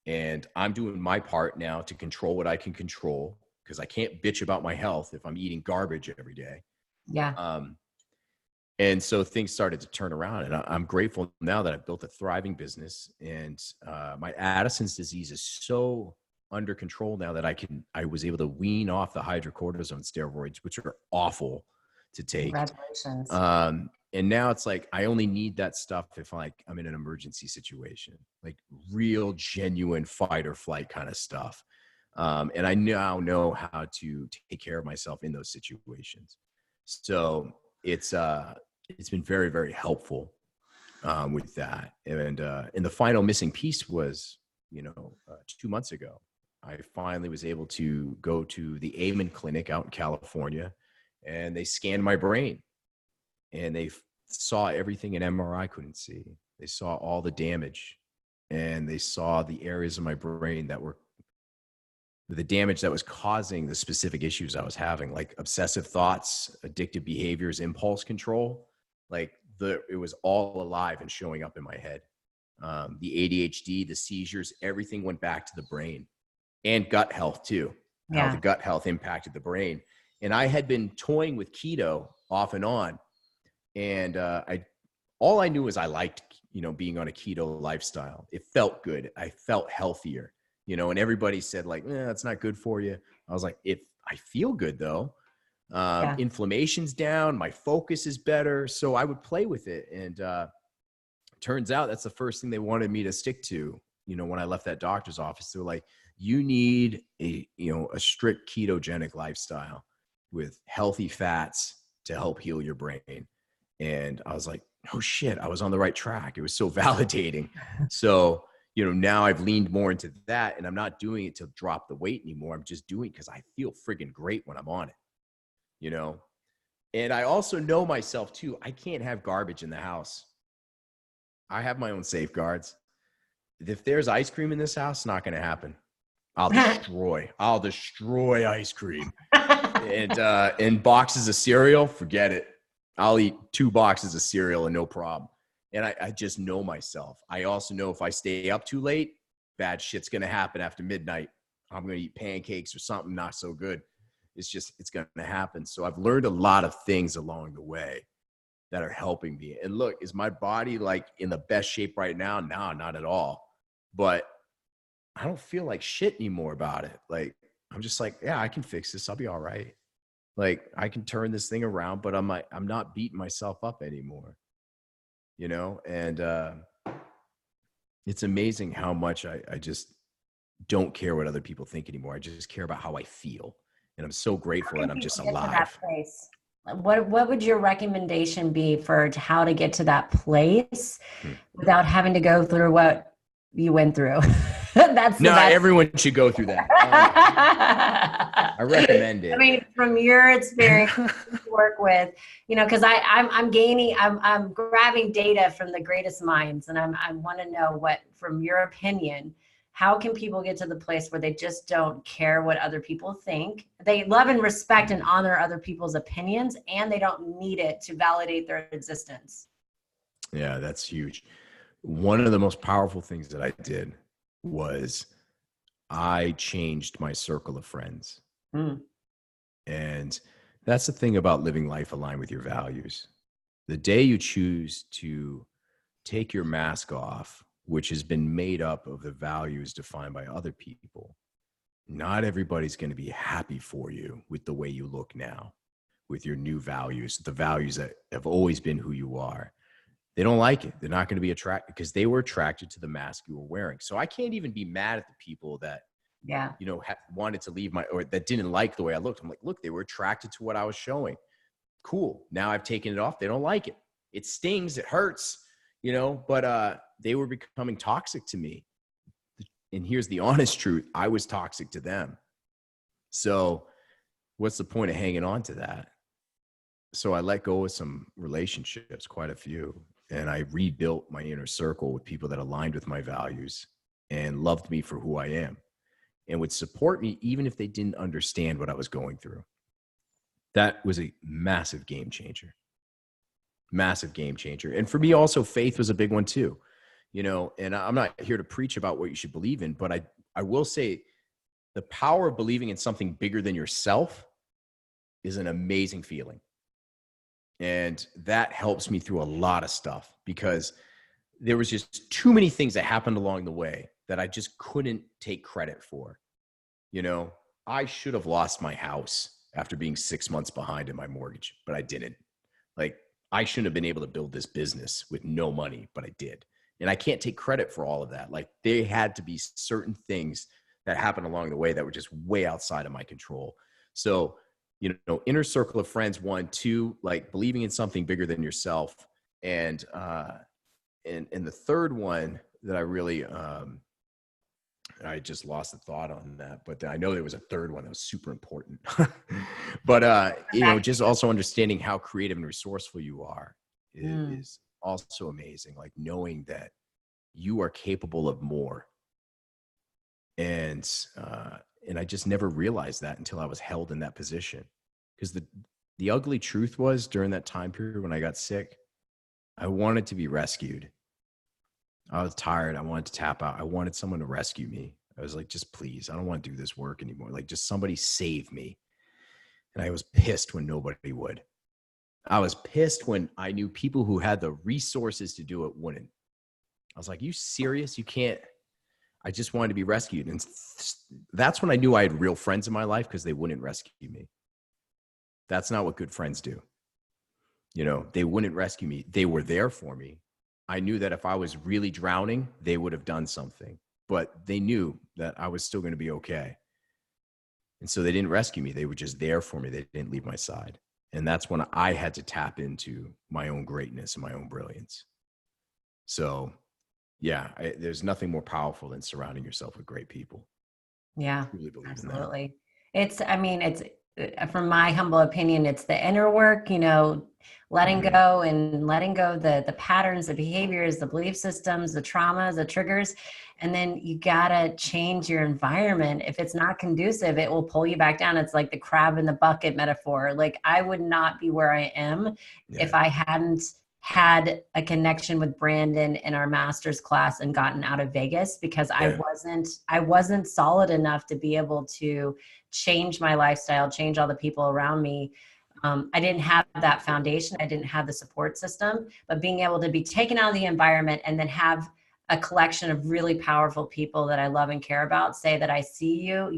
Speaker 2: And I'm doing my part now to control what I can control, because I can't bitch about my health if I'm eating garbage every day.
Speaker 1: Yeah.
Speaker 2: And so things started to turn around, and I'm grateful now that I've built a thriving business, and my Addison's disease is so under control now that I was able to wean off the hydrocortisone steroids, which are awful to take.
Speaker 1: Congratulations.
Speaker 2: And now it's like, I only need that stuff if I'm in an emergency situation, like real genuine fight or flight kind of stuff. And I now know how to take care of myself in those situations. So it's been very, very helpful with that. And the final missing piece was, 2 months ago, I finally was able to go to the Amen Clinic out in California, and they scanned my brain, and they saw everything an MRI couldn't see. They saw all the damage, and they saw the areas of my brain that were the damage that was causing the specific issues I was having, like obsessive thoughts, addictive behaviors, impulse control. Like, it was all alive and showing up in my head. The ADHD, the seizures, everything went back to the brain, and gut health too.
Speaker 1: Yeah.
Speaker 2: How the gut health impacted the brain. And I had been toying with keto off and on. And all I knew was I liked, being on a keto lifestyle. It felt good. I felt healthier, and everybody said like, that's not good for you. I was like, I feel good though. Inflammation's down. My focus is better. So I would play with it. And turns out that's the first thing they wanted me to stick to. When I left that doctor's office, they were like, you need a strict ketogenic lifestyle with healthy fats to help heal your brain. And I was like, oh shit, I was on the right track. It was so validating. So, now I've leaned more into that, and I'm not doing it to drop the weight anymore. I'm just doing it because I feel friggin' great when I'm on it, And I also know myself too. I can't have garbage in the house. I have my own safeguards. If there's ice cream in this house, it's not going to happen. I'll destroy ice cream. And boxes of cereal, forget it. I'll eat 2 boxes of cereal and no problem. And I just know myself. I also know if I stay up too late, bad shit's going to happen after midnight. I'm going to eat pancakes or something not so good. It's going to happen. So I've learned a lot of things along the way that are helping me. And look, is my body like in the best shape right now? No, not at all. But I don't feel like shit anymore about it. Like, I'm just like, yeah, I can fix this. I'll be all right. Like I can turn this thing around, but I'm like, I'm not beating myself up anymore, you know? And it's amazing how much I just don't care what other people think anymore. I just care about how I feel. And I'm so grateful that I'm just
Speaker 1: Get to that
Speaker 2: alive.
Speaker 1: place. What would your recommendation be for how to get to that place
Speaker 2: Hmm.
Speaker 1: without having to go through what you went through? That's the
Speaker 2: No,
Speaker 1: best.
Speaker 2: everyone should go through that. I recommend it.
Speaker 1: I mean, from your experience to work with, you know, because I'm grabbing data from the greatest minds, and I want to know what, from your opinion, how can people get to the place where they just don't care what other people think? They love and respect and honor other people's opinions, and they don't need it to validate their existence.
Speaker 2: Yeah, that's huge. One of the most powerful things that I did was I changed my circle of friends.
Speaker 1: Mm.
Speaker 2: And that's the thing about living life aligned with your values. The day you choose to take your mask off, which has been made up of the values defined by other people, not everybody's going to be happy for you with the way you look now, with your new values, the values that have always been who you are. They don't like it. They're not going to be attracted because they were attracted to the mask you were wearing. So I can't even be mad at the people that,
Speaker 1: Yeah.
Speaker 2: you know, wanted to leave or that didn't like the way I looked. I'm like, look, they were attracted to what I was showing. Cool. Now I've taken it off. They don't like it. It stings. It hurts, you know, but they were becoming toxic to me. And here's the honest truth. I was toxic to them. So what's the point of hanging on to that? So I let go of some relationships, quite a few, and I rebuilt my inner circle with people that aligned with my values and loved me for who I am and would support me even if they didn't understand what I was going through. That was a massive game changer. Massive game changer. And for me also, faith was a big one too. You know, and I'm not here to preach about what you should believe in, but I will say the power of believing in something bigger than yourself is an amazing feeling. And that helps me through a lot of stuff because there was just too many things that happened along the way that I just couldn't take credit for. You know, I should have lost my house after being 6 months behind in my mortgage, but I didn't. Like, I shouldn't have been able to build this business with no money, but I did. And I can't take credit for all of that. Like, there had to be certain things that happened along the way that were just way outside of my control. So, you know, inner circle of friends, 1, 2, like believing in something bigger than yourself. And the third one that I really, I just lost the thought on that, but I know there was a third one that was super important. But, you know, just also understanding how creative and resourceful you are is also amazing. Like knowing that you are capable of more. And I just never realized that until I was held in that position. Because the ugly truth was during that time period when I got sick, I wanted to be rescued. I was tired. I wanted to tap out. I wanted someone to rescue me. I was like, just please, I don't want to do this work anymore. Like, just somebody save me. And I was pissed when nobody would. I was pissed when I knew people who had the resources to do it wouldn't. I was like, you serious? You can't. I just wanted to be rescued. And that's when I knew I had real friends in my life because they wouldn't rescue me. That's not what good friends do. You know, they wouldn't rescue me. They were there for me. I knew that if I was really drowning, they would have done something, but they knew that I was still going to be okay. And so they didn't rescue me. They were just there for me. They didn't leave my side. And that's when I had to tap into my own greatness and my own brilliance. So yeah, there's nothing more powerful than surrounding yourself with great people.
Speaker 1: Yeah,
Speaker 2: I really believe
Speaker 1: absolutely. It's from my humble opinion, it's the inner work, you know, letting go the patterns, the behaviors, the belief systems, the traumas, the triggers. And then you gotta change your environment. If it's not conducive, it will pull you back down. It's like the crab in the bucket metaphor. Like I would not be where I am if I hadn't had a connection with Brandon in our master's class and gotten out of Vegas because I wasn't solid enough to be able to change my lifestyle, change all the people around me. I didn't have that foundation. I didn't have the support system, but being able to be taken out of the environment and then have a collection of really powerful people that I love and care about say that I see you,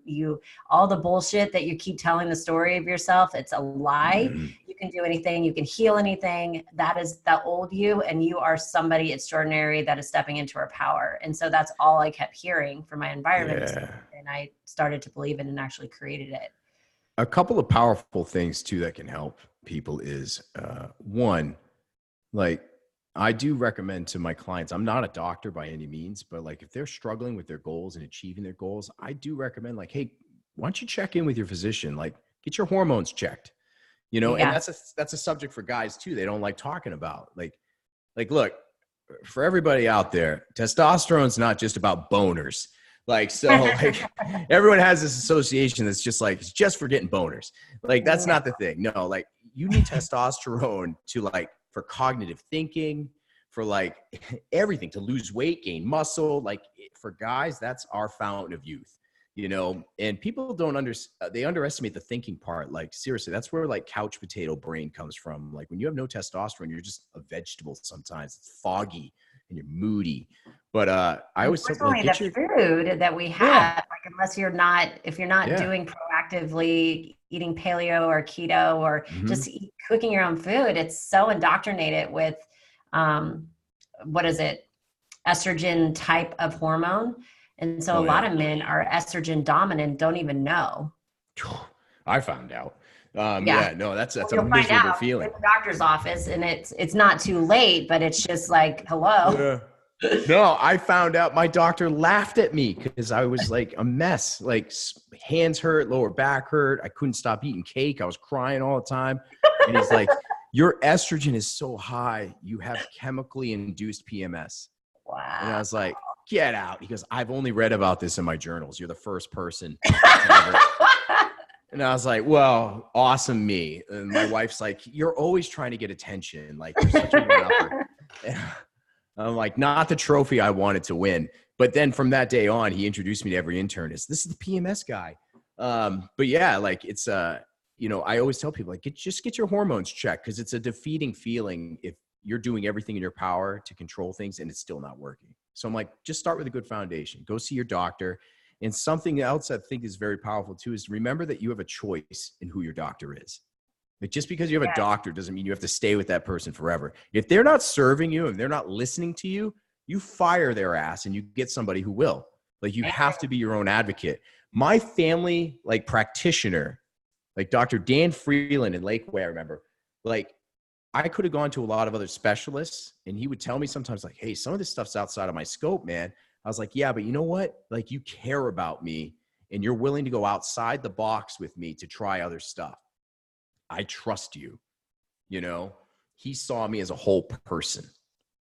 Speaker 1: you, all the bullshit that you keep telling the story of yourself, it's a lie. You can do anything, you can heal anything. That is the old you, and you are somebody extraordinary that is stepping into her power. And so that's all I kept hearing from my environment.
Speaker 2: Yeah.
Speaker 1: And I started to believe it and actually created it.
Speaker 2: A couple of powerful things too that can help people is one, like, I do recommend to my clients, I'm not a doctor by any means, but like if they're struggling with their goals and achieving their goals, I do recommend like, hey, why don't you check in with your physician? Like get your hormones checked, you know, and that's a subject for guys too. They don't like talking about like, look, for everybody out there, testosterone's not just about boners. Like, so like everyone has this association that's just like, it's just for getting boners. Like, that's not the thing. No, like you need testosterone to like, for cognitive thinking, for like everything, to lose weight, gain muscle. Like for guys, that's our fountain of youth, you know, and people they underestimate the thinking part. Like seriously, that's where like couch potato brain comes from. Like when you have no testosterone, you're just a vegetable sometimes. It's foggy and you're moody. But I always tell people,
Speaker 1: like, the food that we have, like unless you're not, if you're not doing proactively eating paleo or keto or just cooking your own food, it's so indoctrinated with, what is it? Estrogen type of hormone. And so a lot of men are estrogen dominant, don't even know.
Speaker 2: I found out. That's a miserable feeling.
Speaker 1: In the doctor's office, and it's not too late, but it's just like, hello.
Speaker 2: Yeah. No, I found out. My doctor laughed at me because I was like a mess. Like hands hurt, lower back hurt. I couldn't stop eating cake. I was crying all the time. And he's like, your estrogen is so high, you have chemically induced PMS.
Speaker 1: Wow.
Speaker 2: And I was like, get out. He goes, I've only read about this in my journals. You're the first person ever. And I was like, well, awesome me. And my wife's like, you're always trying to get attention. Like, you're such a one-upper. I'm like, not the trophy I wanted to win. But then from that day on, he introduced me to every intern as, this is the PMS guy. But yeah, like it's, you know, I always tell people, like, just get your hormones checked, because it's a defeating feeling if you're doing everything in your power to control things and it's still not working. So I'm like, just start with a good foundation. Go see your doctor. And something else I think is very powerful too is remember that you have a choice in who your doctor is. Like just because you have a doctor doesn't mean you have to stay with that person forever. If they're not serving you and they're not listening to you, you fire their ass and you get somebody who will. Like you have to be your own advocate. My family, like practitioner, like Dr. Dan Freeland in Lakeway, I remember, like I could have gone to a lot of other specialists and he would tell me sometimes like, hey, some of this stuff's outside of my scope, man. I was like, yeah, but you know what? Like you care about me and you're willing to go outside the box with me to try other stuff. I trust you. You know, he saw me as a whole person.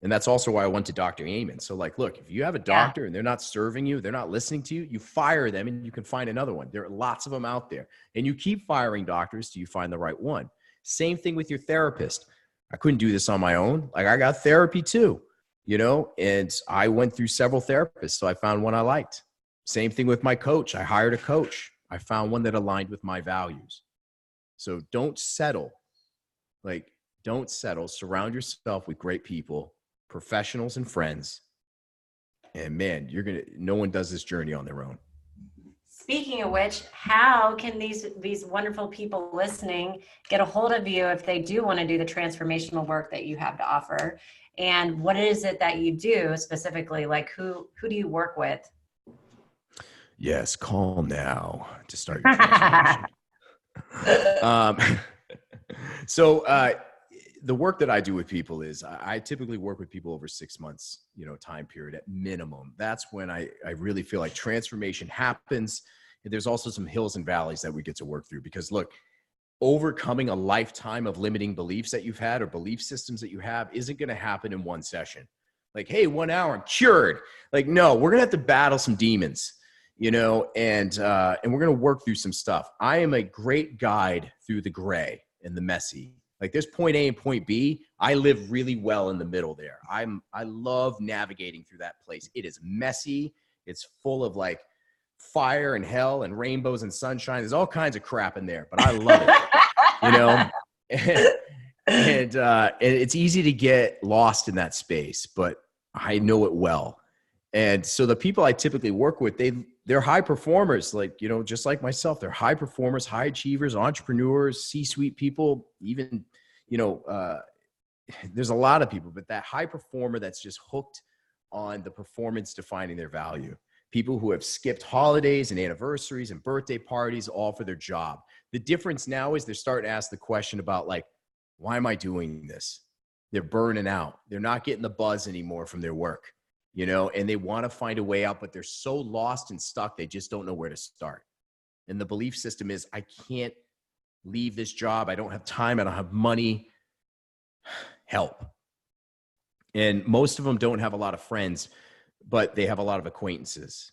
Speaker 2: And that's also why I went to Dr. Amen. So like, look, if you have a doctor and they're not serving you, they're not listening to you, you fire them and you can find another one. There are lots of them out there. And you keep firing doctors till you find the right one. Same thing with your therapist. I couldn't do this on my own. Like I got therapy too, you know, and I went through several therapists. So I found one I liked. Same thing with my coach. I hired a coach. I found one that aligned with my values. So don't settle. Like, don't settle. Surround yourself with great people, professionals and friends. And man, no one does this journey on their own.
Speaker 1: Speaking of which, how can these wonderful people listening get a hold of you if they do want to do the transformational work that you have to offer? And what is it that you do specifically? Like who do you work with?
Speaker 2: Yes, call now to start your transformation. The work that I do with people is I typically work with people over 6 months, you know, time period at minimum. That's when I really feel like transformation happens. And there's also some hills and valleys that we get to work through because look, overcoming a lifetime of limiting beliefs that you've had or belief systems that you have isn't going to happen in one session. Like, hey, 1 hour, I'm cured. Like, no, we're going to have to battle some demons, you know, and we're going to work through some stuff. I am a great guide through the gray and the messy. Like there's point A and point B. I live really well in the middle there. I love navigating through that place. It is messy. It's full of like fire and hell and rainbows and sunshine. There's all kinds of crap in there, but I love it, you know, and it's easy to get lost in that space, but I know it well. And so the people I typically work with, they're high performers, like, you know, just like myself. They're high performers, high achievers, entrepreneurs, C-suite people, even, you know, there's a lot of people, but that high performer that's just hooked on the performance defining their value. People who have skipped holidays and anniversaries and birthday parties, all for their job. The difference now is they're starting to ask the question about, like, why am I doing this? They're burning out. They're not getting the buzz anymore from their work, you know, and they want to find a way out, but they're so lost and stuck, they just don't know where to start. And the belief system is, I can't leave this job. I don't have time. I don't have money. Help. And most of them don't have a lot of friends, but they have a lot of acquaintances.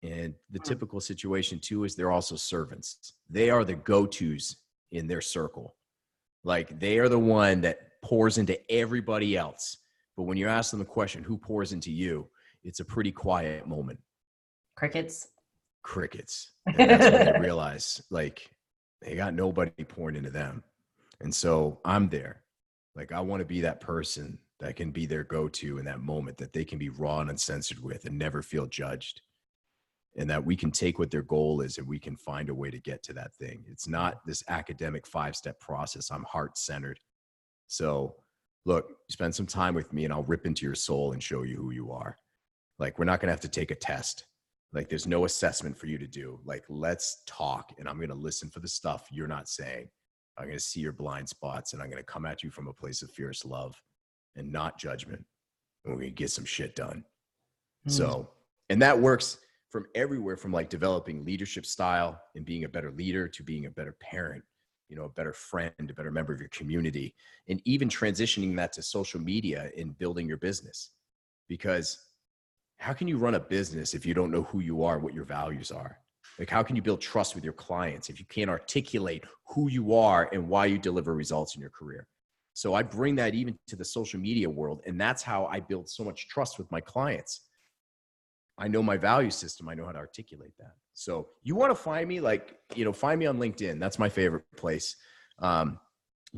Speaker 2: And the typical situation too is they're also servants. They are the go-tos in their circle. Like, they are the one that pours into everybody else. But when you ask them the question, who pours into you? It's a pretty quiet moment.
Speaker 1: Crickets.
Speaker 2: And that's when they realize, like, they got nobody pouring into them. And so I'm there. Like, I want to be that person that can be their go-to in that moment, that they can be raw and uncensored with and never feel judged. And that we can take what their goal is and we can find a way to get to that thing. It's not this academic 5-step process. I'm heart-centered. So look, spend some time with me and I'll rip into your soul and show you who you are. Like, we're not going to have to take a test. Like, there's no assessment for you to do. Like, let's talk, and I'm going to listen for the stuff you're not saying. I'm going to see your blind spots, and I'm going to come at you from a place of fierce love and not judgment. And we're going to get some shit done. So, and that works from everywhere, from like developing leadership style and being a better leader to being a better parent, you know, a better friend, a better member of your community, and even transitioning that to social media and building your business. Because how can you run a business if you don't know who you are, what your values are? Like, how can you build trust with your clients if you can't articulate who you are and why you deliver results in your career? So I bring that even to the social media world. And that's how I build so much trust with my clients. I know my value system. I know how to articulate that. So you want to find me, like, you know, find me on LinkedIn. That's my favorite place. You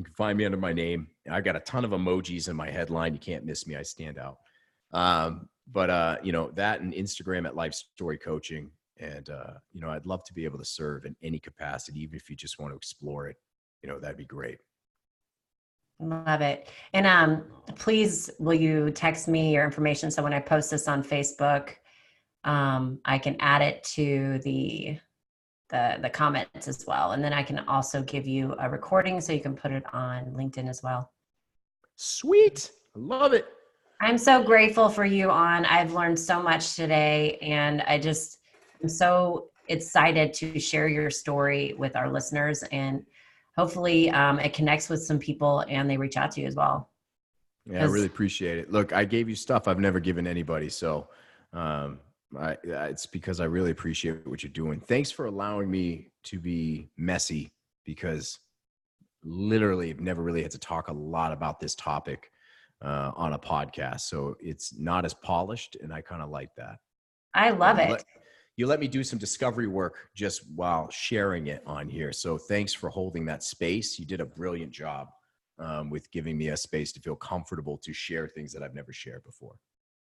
Speaker 2: can find me under my name. I got a ton of emojis in my headline. You can't miss me. I stand out. You know, that and Instagram at Life Story Coaching. And, you know, I'd love to be able to serve in any capacity, even if you just want to explore it, you know, that'd be great.
Speaker 1: Love it. And please, will you text me your information so when I post this on Facebook, I can add it to the comments as well. And then I can also give you a recording so you can put it on LinkedIn as well.
Speaker 2: Sweet. I love it.
Speaker 1: I'm so grateful for you, I've learned so much today, and I'm so excited to share your story with our listeners, and hopefully it connects with some people and they reach out to you as well.
Speaker 2: Yeah, I really appreciate it. Look, I gave you stuff I've never given anybody. So it's because I really appreciate what you're doing. Thanks for allowing me to be messy, because literally I've never really had to talk a lot about this topic on a podcast. So it's not as polished, and I kind of like that.
Speaker 1: I love it.
Speaker 2: You let me do some discovery work just while sharing it on here. So thanks for holding that space. You did a brilliant job with giving me a space to feel comfortable to share things that I've never shared before.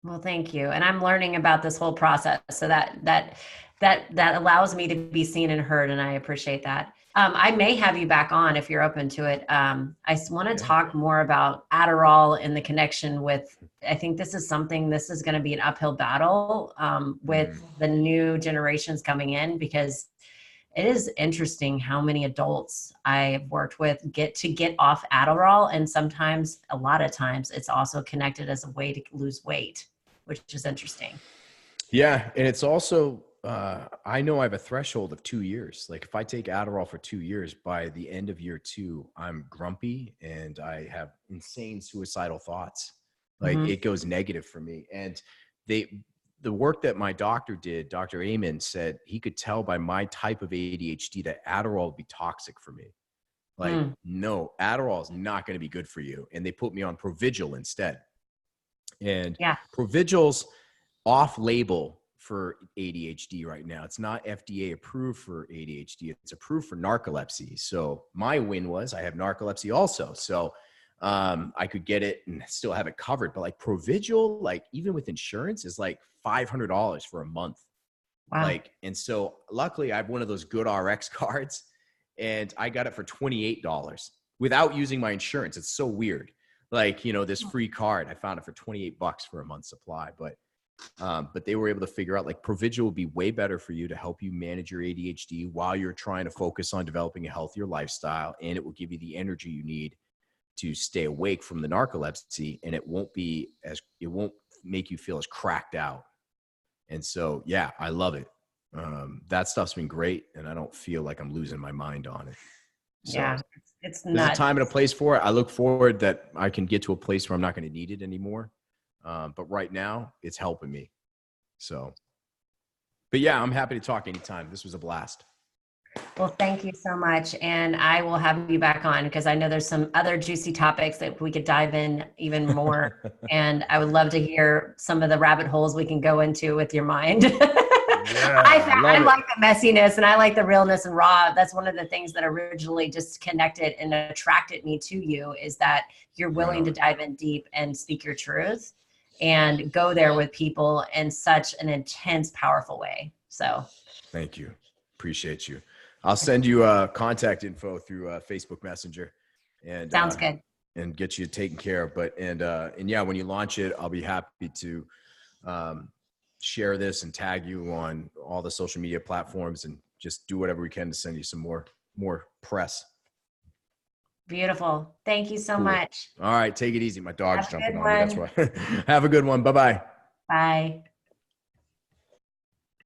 Speaker 1: Well, thank you. And I'm learning about this whole process, so that allows me to be seen and heard. And I appreciate that. I may have you back on if you're open to it. I want to talk more about Adderall and the connection with, I think this is going to be an uphill battle with the new generations coming in, because it is interesting how many adults I've worked with get off Adderall. And sometimes, a lot of times, it's also connected as a way to lose weight, which is interesting.
Speaker 2: Yeah. And it's also, I know I have a threshold of 2 years. Like, if I take Adderall for 2 years, by the end of year 2, I'm grumpy and I have insane suicidal thoughts. Like, it goes negative for me. And the work that my doctor did, Dr. Amen, said he could tell by my type of ADHD that Adderall would be toxic for me. Like, no, Adderall is not going to be good for you. And they put me on Provigil instead. And Provigil's off-label for ADHD right now. It's not FDA approved for ADHD. It's approved for narcolepsy. So my win was I have narcolepsy also. So I could get it and still have it covered. But like Provigil, like even with insurance, is like $500 for a month.
Speaker 1: Wow.
Speaker 2: Like, and so luckily I have one of those good RX cards and I got it for $28 without using my insurance. It's so weird. Like, you know, this free card, I found it for $28 for a month's supply, but they were able to figure out like Provigil will be way better for you to help you manage your ADHD while you're trying to focus on developing a healthier lifestyle. And it will give you the energy you need to stay awake from the narcolepsy. And it won't make you feel as cracked out. And so, yeah, I love it. That stuff's been great. And I don't feel like I'm losing my mind on it. So
Speaker 1: yeah, it's
Speaker 2: there's
Speaker 1: nuts.
Speaker 2: a time and a place for it. I look forward that I can get to a place where I'm not going to need it anymore. But right now it's helping me. So, but yeah, I'm happy to talk anytime. This was a blast.
Speaker 1: Well, thank you so much. And I will have you back on because I know there's some other juicy topics that we could dive in even more. And I would love to hear some of the rabbit holes we can go into with your mind.
Speaker 2: Yeah,
Speaker 1: I like the messiness and I like the realness and raw. That's one of the things that originally just connected and attracted me to you is that you're willing to dive in deep and speak your truth and go there with people in such an intense, powerful way. So
Speaker 2: thank you. Appreciate you. I'll send you contact info through Facebook Messenger and
Speaker 1: sounds good.
Speaker 2: And get you taken care of. But, and yeah, when you launch it, I'll be happy to share this and tag you on all the social media platforms and just do whatever we can to send you some more press.
Speaker 1: Beautiful. Thank you so much.
Speaker 2: All right. Take it easy. My dog's jumping on me. That's why. Have a good one. Bye-bye.
Speaker 1: Bye.